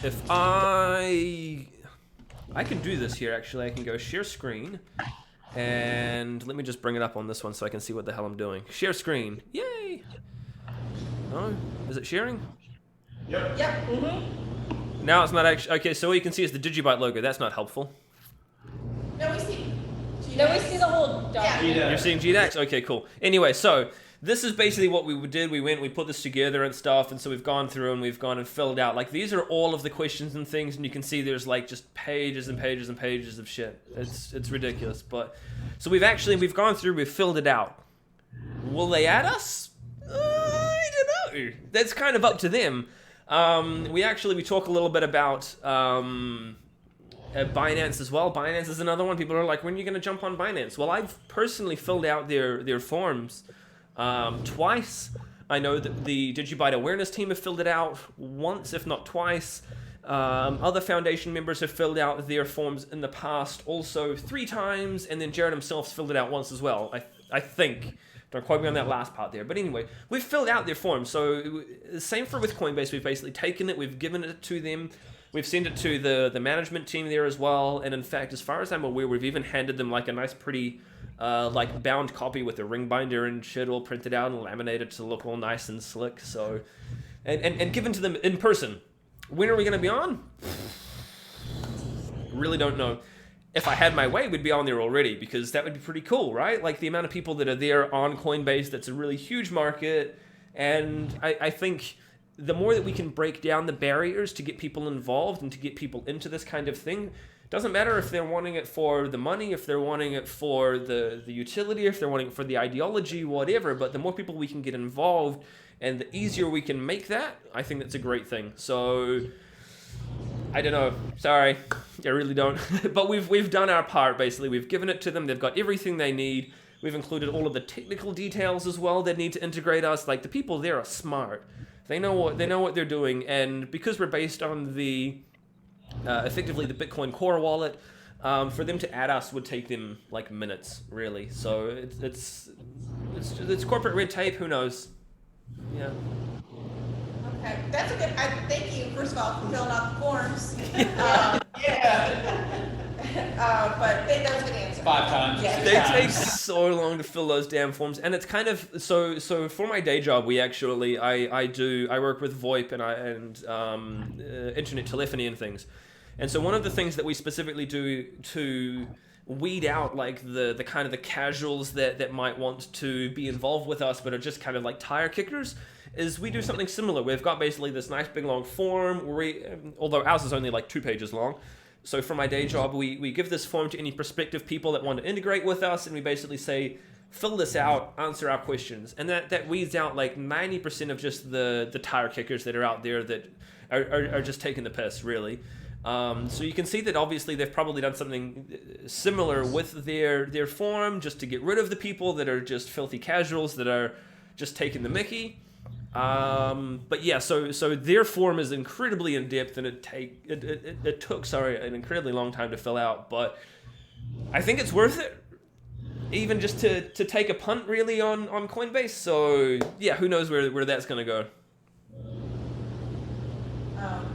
If I can do this here, actually. I can go share screen, and let me just bring it up on this one so I can see what the hell I'm doing. Share screen, yay! Oh, is it sharing? Yep. Yep. Mm-hmm. Now it's not actually, okay, so what you can see is the DigiByte logo. That's not helpful. No, we see. No, we see the whole document. You're seeing GDAX? Okay, cool. Anyway, so this is basically what we did. We put this together and stuff, and so we've gone through and we've gone and filled out. Like, these are all of the questions and things, and you can see there's like just pages and pages and pages of shit. It's ridiculous. But so we've gone through, we've filled it out. Will they add us? I don't know. That's kind of up to them. We talk a little bit about Binance as well. Binance is another one. People are like, when are you going to jump on Binance? Well, I've personally filled out their forms twice. I know that the DigiByte awareness team have filled it out once, if not twice. Other foundation members have filled out their forms in the past also 3 times, and then Jared himself's filled it out once as well, I think. Don't quote me on that last part there. But anyway, we've filled out their forms. So same with Coinbase. We've basically taken it, we've given it to them. We've sent it to the management team there as well. And in fact, as far as I'm aware, we've even handed them like a nice, pretty, like bound copy with a ring binder and shit all printed out and laminated to look all nice and slick. So, and given to them in person. When are we going to be on? Really don't know. If I had my way, we'd be on there already, because that would be pretty cool, right? Like the amount of people that are there on Coinbase, that's a really huge market. And I think the more that we can break down the barriers to get people involved and to get people into this kind of thing, doesn't matter if they're wanting it for the money, if they're wanting it for the utility, if they're wanting it for the ideology, whatever, but the more people we can get involved and the easier we can make that, I think that's a great thing. So I don't know. Sorry, I really don't. But we've done our part, basically. We've given it to them. They've got everything they need. We've included all of the technical details as well that need to integrate us. Like, the people there are smart. They know what they're doing, and because we're based on the effectively the Bitcoin Core wallet, For them to add us would take them like minutes, really. So it's corporate red tape. Who knows? Yeah. Okay, that's a good, thank you, first of all, for filling out the forms. But that was a good answer. 5 times. Yeah. 6 They times. take so long to fill those damn forms, and it's kind of so for my day job, we actually I work with VoIP and internet telephony and things, and so one of the things that we specifically do to weed out like the kind of the casuals that might want to be involved with us but are just kind of like tire kickers is we do something similar. We've got basically this nice big long form where we, although ours is only like 2 pages long. So for my day job, we give this form to any prospective people that want to integrate with us, and we basically say, fill this out, answer our questions. And that weeds out like 90% of just the tire kickers that are out there that are just taking the piss, really. So you can see that obviously they've probably done something similar with their form just to get rid of the people that are just filthy casuals that are just taking the mickey. But yeah, so their form is incredibly in depth, and it took an incredibly long time to fill out. But I think it's worth it, even just to take a punt really on Coinbase. So yeah, who knows where that's gonna go.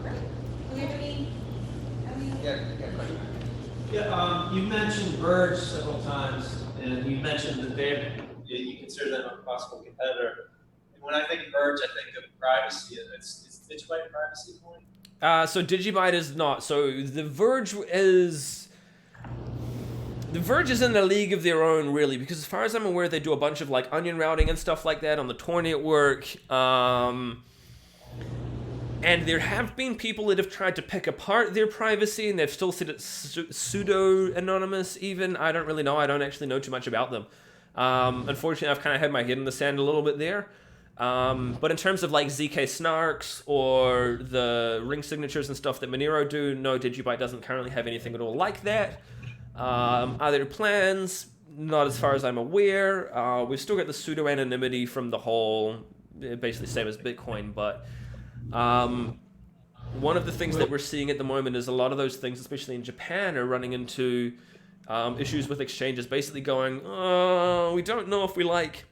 Great. Do we have any? Question. Yeah, you mentioned Verge several times, and you mentioned that you consider them a possible competitor. And when I think of Verge, I think of privacy. It's DigiByte privacy point? So DigiByte is not. So the Verge is in a league of their own, really, because as far as I'm aware, they do a bunch of like onion routing and stuff like that on the Tor network. And there have been people that have tried to pick apart their privacy, and they've still said it's pseudo-anonymous even. I don't really know. I don't actually know too much about them. Unfortunately, I've kind of had my head in the sand a little bit there. But in terms of like ZK snarks or the ring signatures and stuff that Monero do, no, DigiByte doesn't currently have anything at all like that. Are there plans? Not as far as I'm aware. We've still got the pseudo-anonymity from the whole, basically same as Bitcoin, but one of the things that we're seeing at the moment is a lot of those things, especially in Japan, are running into issues with exchanges basically going, oh, we don't know if we like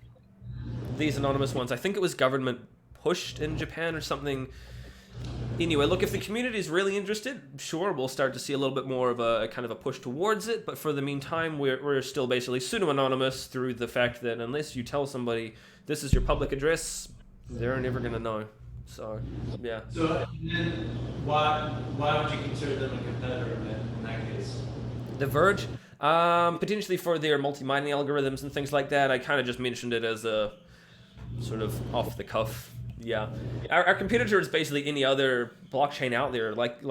these anonymous ones. I think it was government pushed in Japan or something. Anyway, look, if the community is really interested, sure, we'll start to see a little bit more of a kind of a push towards it. But for the meantime, we're still basically pseudo-anonymous through the fact that unless you tell somebody this is your public address, they're never going to know. So, yeah. So then why would you consider them a competitor in that case? The Verge, potentially for their multi-mining algorithms and things like that. I kind of just mentioned it as a sort of off the cuff. Yeah, our competitor is basically any other blockchain out there. Like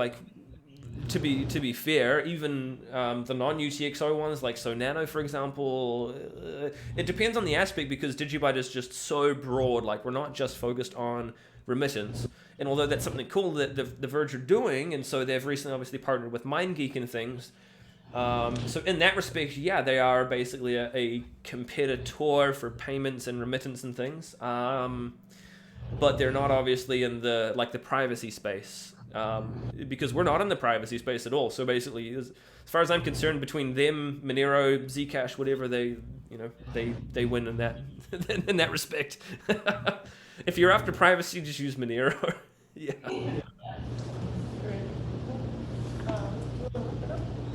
to be fair, even the non-UTXO ones like Nano, for example. It depends on the aspect because DigiByte is just so broad. Like we're not just focused on remittance. And although that's something cool that the Verge are doing, and so they've recently obviously partnered with MindGeek and things. So in that respect, yeah, they are basically a competitor for payments and remittance and things. But they're not obviously in the privacy space, because we're not in the privacy space at all. So basically, as far as I'm concerned, between them, Monero, Zcash, whatever, they win in that in that respect. If you're after privacy, just use Monero. Yeah. Can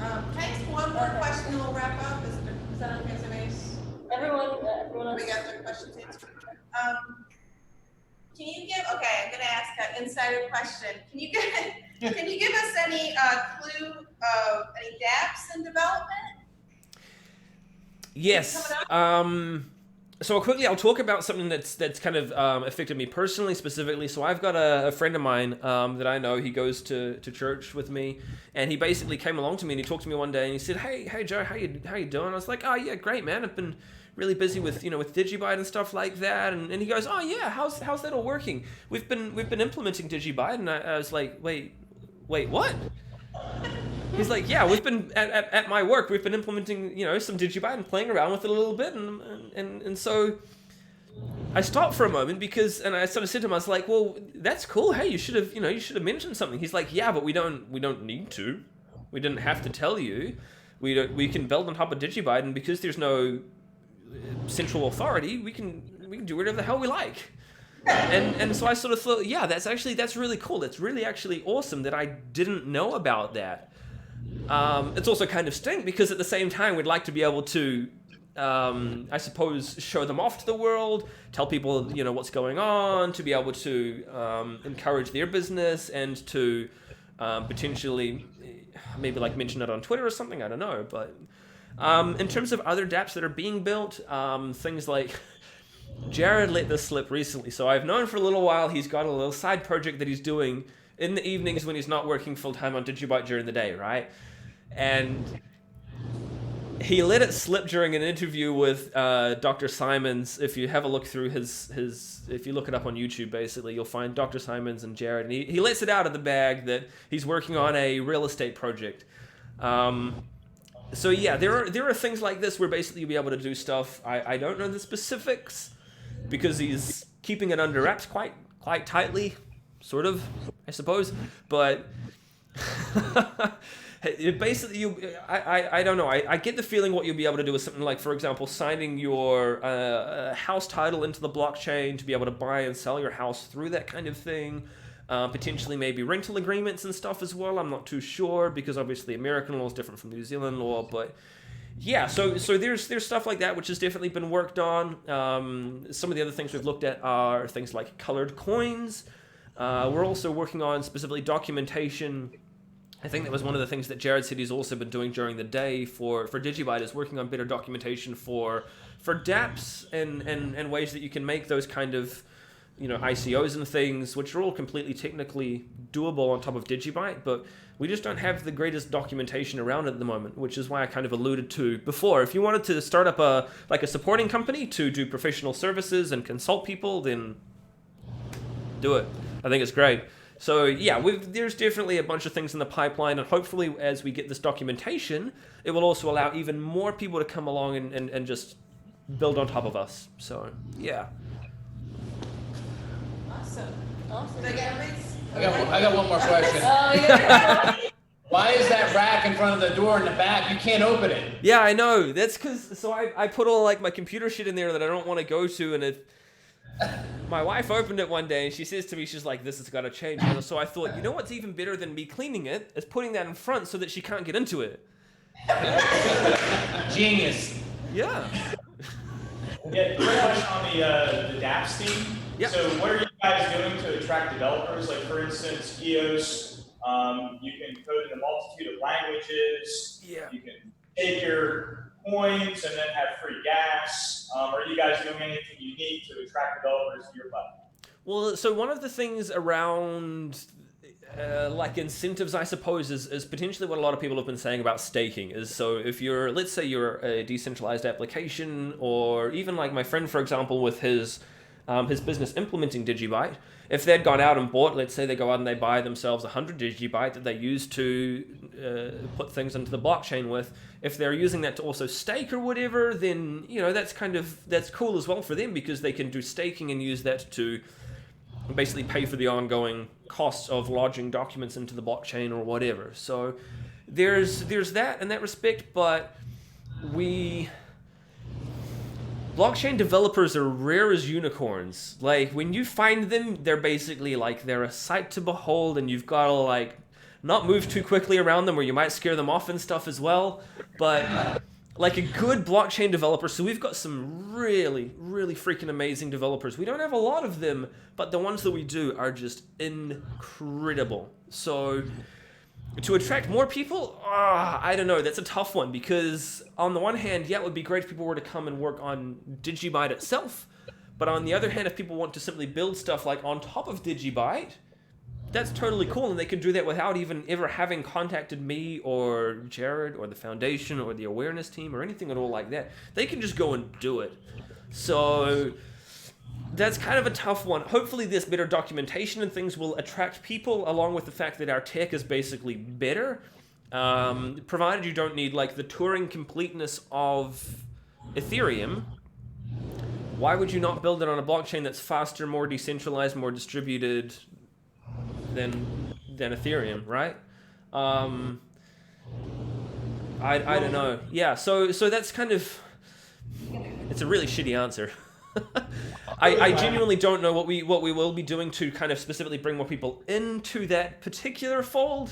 I ask one more question and we'll wrap up? Is that okay, Base? Everyone else. We got their questions answered. Can you give, okay, I'm gonna ask an insider question. Can you give us any clue of any gaps in development? Yes. So quickly, I'll talk about something that's kind of affected me personally, specifically. So I've got a friend of mine that I know. He goes to church with me, and he basically came along to me and he talked to me one day and he said, "Hey Joe, how you doing?" I was like, "Oh yeah, great man. I've been really busy with with DigiByte and stuff like that." And he goes, "Oh yeah, how's that all working? We've been implementing DigiByte." And I was like, wait, what? He's like, yeah, we've been at my work. We've been implementing, some DigiByte and playing around with it a little bit, and so I stopped for a moment and I sort of said to him, I was like, well, that's cool. Hey, you should have mentioned something. He's like, yeah, but we don't need to. We didn't have to tell you. We can build on top of DigiByte, and because there's no central authority, we can do whatever the hell we like. And so I sort of thought, yeah, that's really cool. It's really actually awesome that I didn't know about that. It's also kind of stink because at the same time we'd like to be able to, I suppose, show them off to the world, tell people, you know, what's going on, to be able to encourage their business and to potentially maybe like mention it on Twitter or something, I don't know. But in terms of other dApps that are being built, things like Jared let this slip recently, so I've known for a little while he's got a little side project that he's doing in the evenings when he's not working full-time on DigiByte during the day, right? And he let it slip during an interview with Dr. Simons. If you have a look through his if you look it up on YouTube, basically, you'll find Dr. Simons and Jared, and he lets it out of the bag that he's working on a real estate project. So yeah, there are things like this where basically you'll be able to do stuff. I don't know the specifics because he's keeping it under wraps quite tightly, sort of, I suppose. But it basically, I don't know. I get the feeling what you'll be able to do is something like, for example, signing your house title into the blockchain to be able to buy and sell your house through that kind of thing. Potentially maybe rental agreements and stuff as well. I'm not too sure because obviously American law is different from New Zealand law, but yeah, so there's stuff like that which has definitely been worked on. Some of the other things we've looked at are things like colored coins. We're also working on specifically documentation. I think that was one of the things that Jared said he's also been doing during the day for DigiByte, is working on better documentation for dApps and ways that you can make those kind of, you know, ICOs and things, which are all completely technically doable on top of DigiByte, but we just don't have the greatest documentation around it at the moment, which is why I kind of alluded to before. If you wanted to start up a supporting company to do professional services and consult people, then do it. I think it's great. So yeah, there's definitely a bunch of things in the pipeline, and hopefully as we get this documentation, it will also allow even more people to come along and just build on top of us. So yeah. Awesome. I got one more question. Yeah. Why is that rack in front of the door in the back? You can't open it. Yeah, I know. That's because, so I put all like my computer shit in there that I don't want to go to, and my wife opened it one day and she says to me, she's like, this has got to change. And so I thought, you know what's even better than me cleaning it is putting that in front so that she can't get into it. Genius. Yeah. Yeah, quick question on the dApps team. Yeah. So what are you guys doing to attract developers? Like for instance, EOS, you can code in a multitude of languages. Yeah. You can take your coins and then have free gas. Are you guys doing anything unique to attract developers to your platform? Well, so one of the things around like incentives, I suppose, is potentially what a lot of people have been saying about staking. Is so if you're, let's say you're a decentralized application, or even like my friend, for example, with his business implementing DigiByte, if they'd gone out and bought, let's say they go out and they buy themselves 100 DigiByte that they use to put things into the blockchain with, if they're using that to also stake or whatever, then, you know, that's cool as well for them, because they can do staking and use that to basically pay for the ongoing costs of lodging documents into the blockchain or whatever. So there's that in that respect, but blockchain developers are rare as unicorns. Like, when you find them, they're basically like, they're a sight to behold, and you've got to like not move too quickly around them or you might scare them off and stuff as well. But like a good blockchain developer, so we've got some really, really freaking amazing developers. We don't have a lot of them, but the ones that we do are just incredible. So to attract more people, I don't know, that's a tough one, because on the one hand, yeah, it would be great if people were to come and work on DigiByte itself, but on the other hand, if people want to simply build stuff like on top of DigiByte, that's totally cool, and they can do that without even ever having contacted me or Jared or the foundation or the awareness team or anything at all like that. They can just go and do it. So that's kind of a tough one. Hopefully this better documentation and things will attract people, along with the fact that our tech is basically better, provided you don't need like the Turing completeness of Ethereum. Why would you not build it on a blockchain that's faster, more decentralized, more distributed than Ethereum, right? I don't know. Yeah, so that's kind of, it's a really shitty answer. I genuinely don't know what we will be doing to kind of specifically bring more people into that particular fold.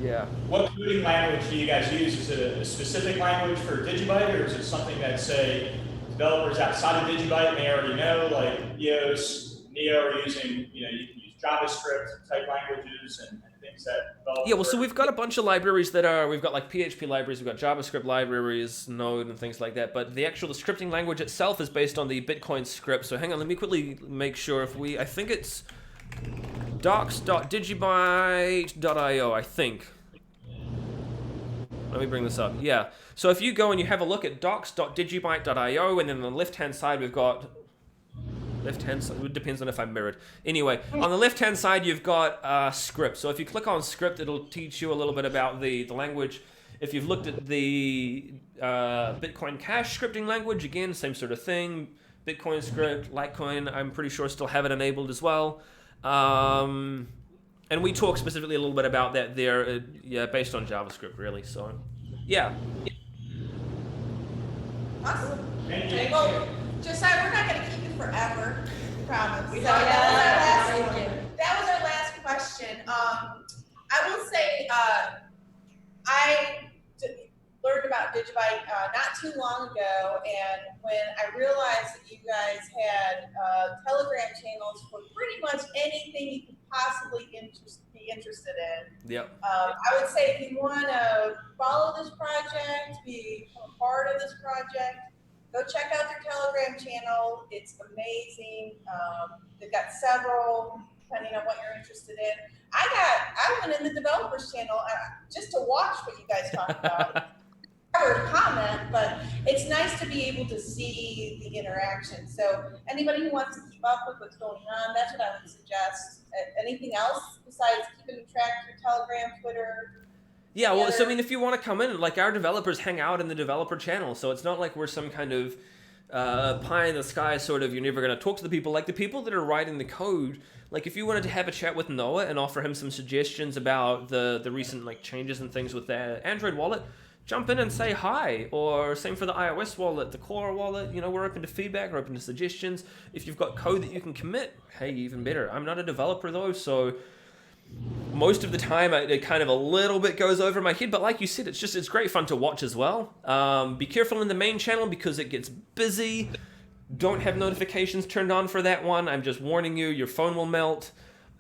Yeah. What coding language do you guys use? Is it a specific language for DigiByte, or is it something that, say, developers outside of DigiByte may already know, like EOS, Neo are using, you can use JavaScript type languages and things that developers... Yeah, well, so we've got a bunch of libraries that are, we've got like PHP libraries, we've got JavaScript libraries, Node and things like that, but the scripting language itself is based on the Bitcoin script. So hang on, let me quickly make sure I think it's docs.digibyte.io, I think. Let me bring this up. Yeah. So if you go and you have a look at docs.digibyte.io, and then on the left-hand side we've got left-hand side. It depends on if I'm mirrored. Anyway, on the left-hand side you've got script. So if you click on script, it'll teach you a little bit about the language. If you've looked at the Bitcoin Cash scripting language, again, same sort of thing. Bitcoin script, Litecoin, I'm pretty sure still have it enabled as well. And we talk specifically a little bit about that there, based on JavaScript, really. So, yeah. Awesome. Thank you. Okay, well, Josiah, we're not gonna keep you forever, promise. So Thank that was our last question. I will say, I learned about DigiByte not too long ago, and when I realized that you guys had Telegram channels for pretty much anything you could possibly be interested in. Yep. I would say if you want to follow this project, become a part of this project, go check out their Telegram channel. It's amazing. They've got several, depending on what you're interested in. I went in the developers channel just to watch what you guys talk about. Comment, but it's nice to be able to see the interaction. So anybody who wants to keep up with what's going on, that's what I would suggest. Anything else besides keeping track of your Telegram, Twitter? Yeah, well, so I mean, if you want to come in, like our developers hang out in the developer channel, so it's not like we're some kind of pie in the sky sort of, you're never going to talk to the people. Like the people that are writing the code, like if you wanted to have a chat with Noah and offer him some suggestions about the recent like changes and things with their Android wallet, jump in and say hi. Or same for the iOS wallet, the Core wallet, we're open to feedback, we're open to suggestions. If you've got code that you can commit, hey, even better. I'm not a developer though, so most of the time it kind of a little bit goes over my head, but like you said, it's great fun to watch as well. Be careful in the main channel because it gets busy. Don't have notifications turned on for that one. I'm just warning you, your phone will melt.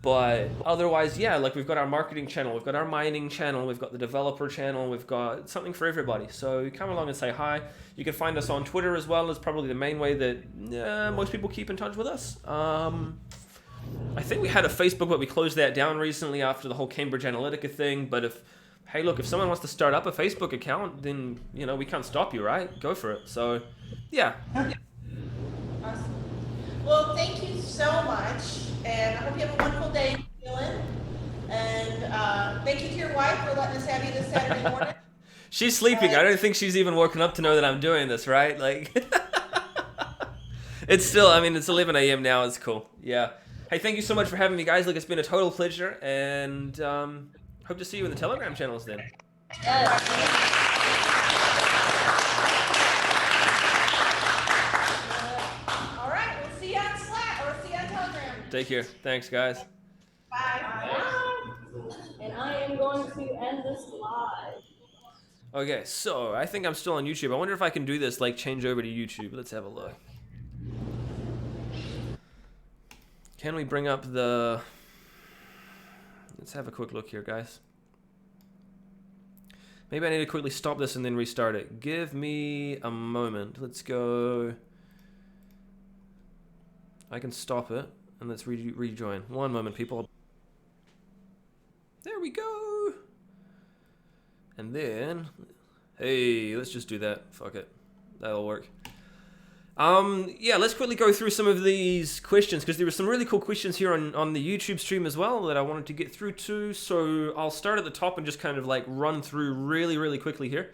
But otherwise, yeah, like we've got our marketing channel, we've got our mining channel, we've got the developer channel, we've got something for everybody. So come along and say hi. You can find us on Twitter as well. It's probably the main way that most people keep in touch with us. I think we had a Facebook, but we closed that down recently after the whole Cambridge Analytica thing. But if someone wants to start up a Facebook account, then, we can't stop you, right? Go for it. So, yeah. Awesome. Well, thank you so much, and I hope you have a wonderful day in New Zealand. And thank you to your wife for letting us have you this Saturday morning. She's sleeping. I don't think she's even woken up to know that I'm doing this, right? Like, it's still, it's 11 a.m. now. It's cool. Yeah. Hey, thank you so much for having me, guys. Look, it's been a total pleasure, and hope to see you in the Telegram channels then. All right, we'll see you on Slack, or see you on Telegram. Take care. Thanks, guys. Bye. And I am going to end this live. Okay, so I think I'm still on YouTube. I wonder if I can do this, like change over to YouTube. Let's have a look. Can we bring up the... Let's have a quick look here, guys. Maybe I need to quickly stop this and then restart it. Give me a moment. Let's go... I can stop it, and let's rejoin. One moment, people. There we go! And then... Hey, let's just do that. Fuck it. That'll work. Yeah, let's quickly go through some of these questions, because there were some really cool questions here on the YouTube stream as well that I wanted to get through to. So I'll start at the top and just kind of like run through really, really quickly here.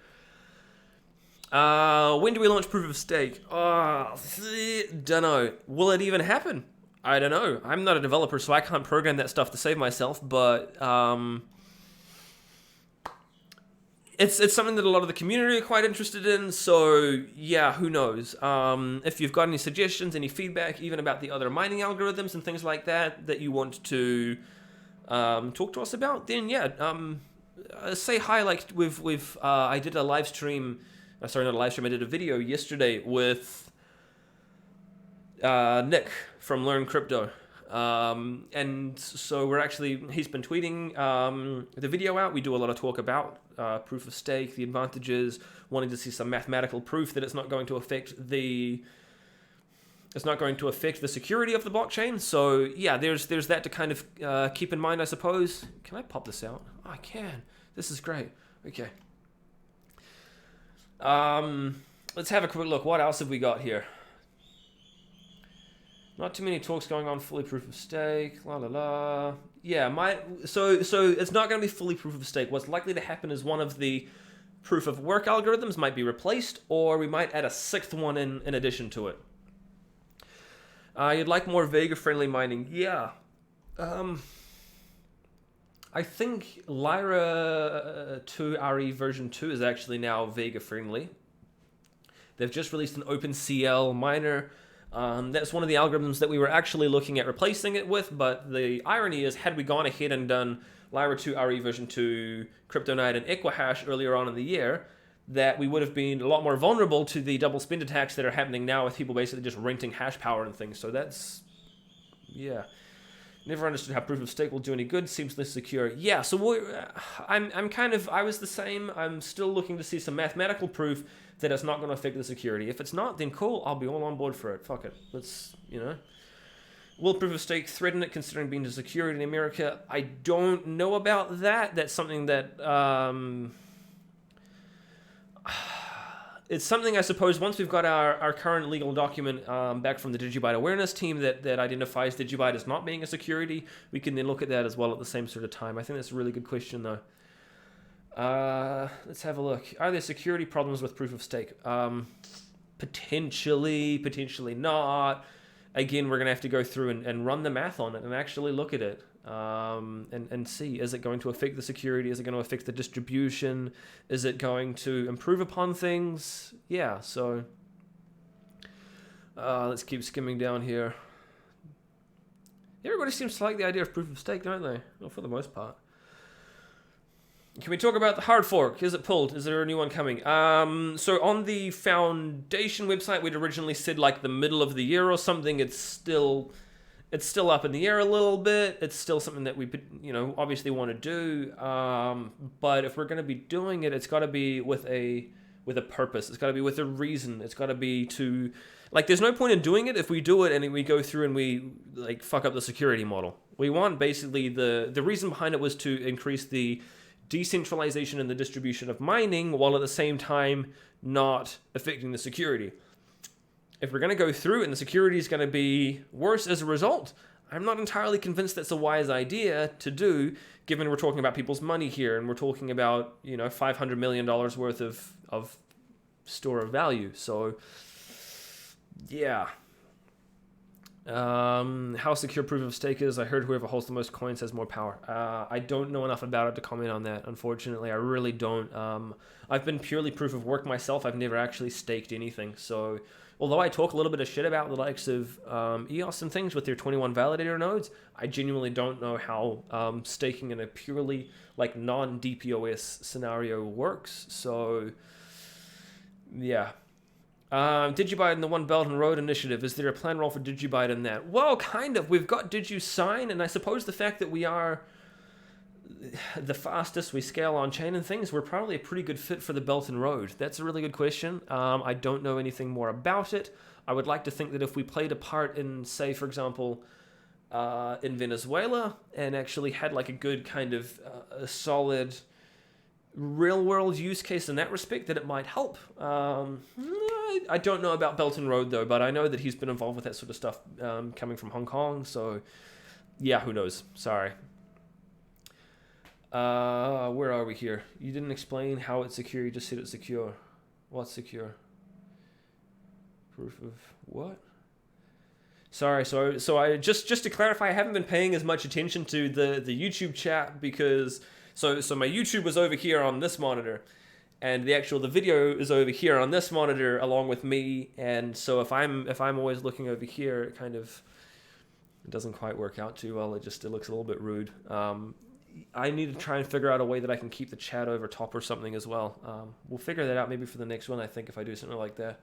When do we launch proof of stake? Dunno. Will it even happen? I don't know. I'm not a developer, so I can't program that stuff to save myself, but it's something that a lot of the community are quite interested in. So yeah, who knows? If you've got any suggestions, any feedback, even about the other mining algorithms and things like that you want to talk to us about, then yeah, say hi. Like I did a live stream. Sorry, not a live stream. I did a video yesterday with Nick from Learn Crypto. And so he's been tweeting the video out. We do a lot of talk about proof of stake, the advantages, wanting to see some mathematical proof that it's not going to affect the security of the blockchain. So yeah, there's that to kind of keep in mind, I suppose. Can I pop this out? Oh, I can. This is great. Okay. Let's have a quick look. What else have we got here? Not too many talks going on. Fully proof of stake. La la la. Yeah, so it's not going to be fully proof of stake. What's likely to happen is one of the proof of work algorithms might be replaced, or we might add a sixth one in addition to it. You'd like more Vega-friendly mining? Yeah. I think Lyra 2 RE version 2 is actually now Vega-friendly. They've just released an OpenCL miner. That's one of the algorithms that we were actually looking at replacing it with, but the irony is, had we gone ahead and done Lyra 2 RE version 2, CryptoNight, and Equihash earlier on in the year, that we would have been a lot more vulnerable to the double spend attacks that are happening now with people basically just renting hash power and things. So that's, yeah. Never understood how proof of stake will do any good. Seems less secure. Yeah, so I was the same. I'm still looking to see some mathematical proof that it's not going to affect the security. If it's not, then cool. I'll be all on board for it. Fuck it. Let's, Will proof of stake threaten it considering being to security in America? I don't know about that. That's something that, it's something, I suppose, once we've got our current legal document back from the DigiByte awareness team that identifies DigiByte as not being a security, we can then look at that as well at the same sort of time. I think that's a really good question, though. Let's have a look. Are there security problems with proof of stake? Potentially not. Again, we're going to have to go through and run the math on it and actually look at it. And see, is it going to affect the security? Is it going to affect the distribution? Is it going to improve upon things? Yeah, so let's keep skimming down here. Everybody seems to like the idea of proof of stake, don't they? Well, for the most part. Can we talk about the hard fork? Is it pulled? Is there a new one coming? So on the foundation website, we'd originally said like the middle of the year or something. It's still up in the air a little bit. It's still something that we, obviously want to do. But if we're going to be doing it, it's got to be with a purpose. It's got to be with a reason. It's got to be to, like, there's no point in doing it if we do it and we go through and we like fuck up the security model. We want basically the reason behind it was to increase the decentralization and the distribution of mining while at the same time not affecting the security. If we're going to go through and the security is going to be worse as a result, I'm not entirely convinced that's a wise idea to do, given we're talking about people's money here and we're talking about, $500 million worth of store of value. So, yeah. How secure proof of stake is? I heard whoever holds the most coins has more power. I don't know enough about it to comment on that, unfortunately. I really don't. I've been purely proof of work myself. I've never actually staked anything. So, although I talk a little bit of shit about the likes of EOS and things with their 21 validator nodes, I genuinely don't know how staking in a purely like non-DPoS scenario works. So, yeah. DigiByte and the One Belt and Road Initiative, is there a plan role for DigiByte in that? Well, kind of. We've got DigiSign, and I suppose the fact that we are the fastest, we scale on chain and things, we're probably a pretty good fit for the Belt and Road. That's a really good question. I don't know anything more about it. I would like to think that if we played a part in, say, for example, in Venezuela, and actually had like a good kind of a solid real-world use case in that respect, that it might help. I don't know about Belt and Road, though, but I know that he's been involved with that sort of stuff coming from Hong Kong, so yeah, who knows? Sorry. Where are we here? You didn't explain how it's secure, you just said it's secure. What's secure? Proof of what? Sorry, so I just to clarify, I haven't been paying as much attention to the YouTube chat because so my YouTube was over here on this monitor, and the video is over here on this monitor along with me. And so if I'm always looking over here, it doesn't quite work out too well. It looks a little bit rude. I need to try and figure out a way that I can keep the chat over top or something as well. We'll figure that out maybe for the next one, I think, if I do something like that.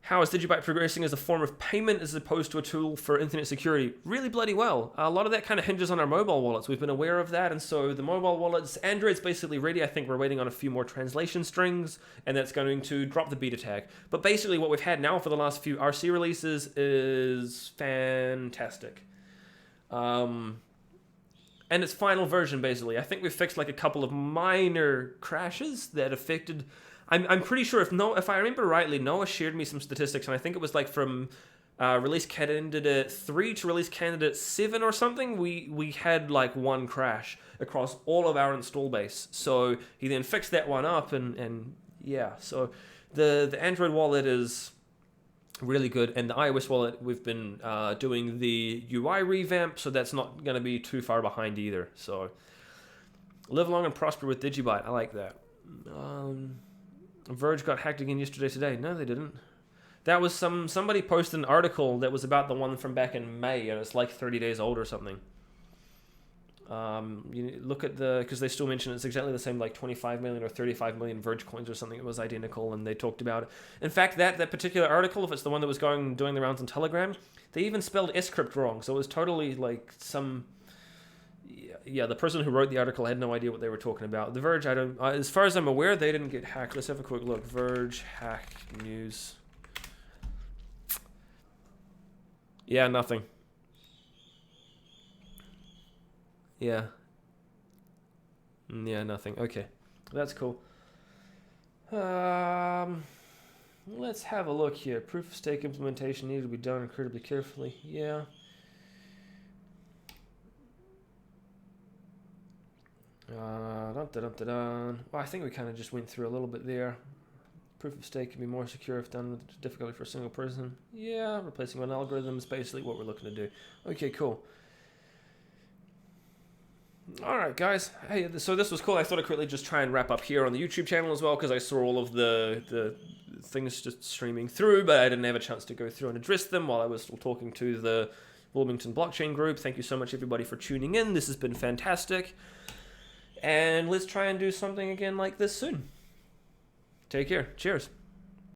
How is DigiByte progressing as a form of payment as opposed to a tool for internet security? Really bloody well. A lot of that kind of hinges on our mobile wallets. We've been aware of that, and so the mobile wallets, Android's basically ready. I think we're waiting on a few more translation strings, and that's going to drop the beta tag. But basically what we've had now for the last few RC releases is fantastic. And its final version, basically. I think we fixed like a couple of minor crashes that affected... I'm pretty sure, if I remember rightly, Noah shared me some statistics, and I think it was like from release candidate 3 to release candidate 7 or something, we had like one crash across all of our install base. So he then fixed that one up, and yeah. So the Android wallet is really good, and the iOS wallet, we've been doing the UI revamp, so that's not going to be too far behind either. So live long and prosper with DigiByte. I like that. Verge got hacked again today. No, they didn't. That was somebody posted an article that was about the one from back in May, and it's like 30 days old or something. You look at because they still mention it's exactly the same, like 25 million or 35 million Verge coins or something. It was identical, and they talked about it. In fact, that particular article, if it's the one that was doing the rounds on Telegram, they even spelled Script wrong, so it was totally like some... Yeah, the person who wrote the article had no idea what they were talking about. The Verge, as far as I'm aware, they didn't get hacked. Let's have a quick look. Verge hack news. Yeah, nothing. Yeah. Yeah, nothing. Okay, that's cool. Let's have a look here. Proof of stake implementation needed to be done incredibly carefully. Yeah. Well, I think we kind of just went through a little bit there. Proof of stake can be more secure if done with difficulty for a single person. Yeah, replacing one algorithm is basically what we're looking to do. Okay, cool. Alright, guys. Hey, so this was cool. I thought I'd quickly just try and wrap up here on the YouTube channel as well, because I saw all of the things just streaming through, but I didn't have a chance to go through and address them while I was still talking to the Wilmington Blockchain group. Thank you so much, everybody, for tuning in. This has been fantastic. And let's try and do something again like this soon. Take care. Cheers.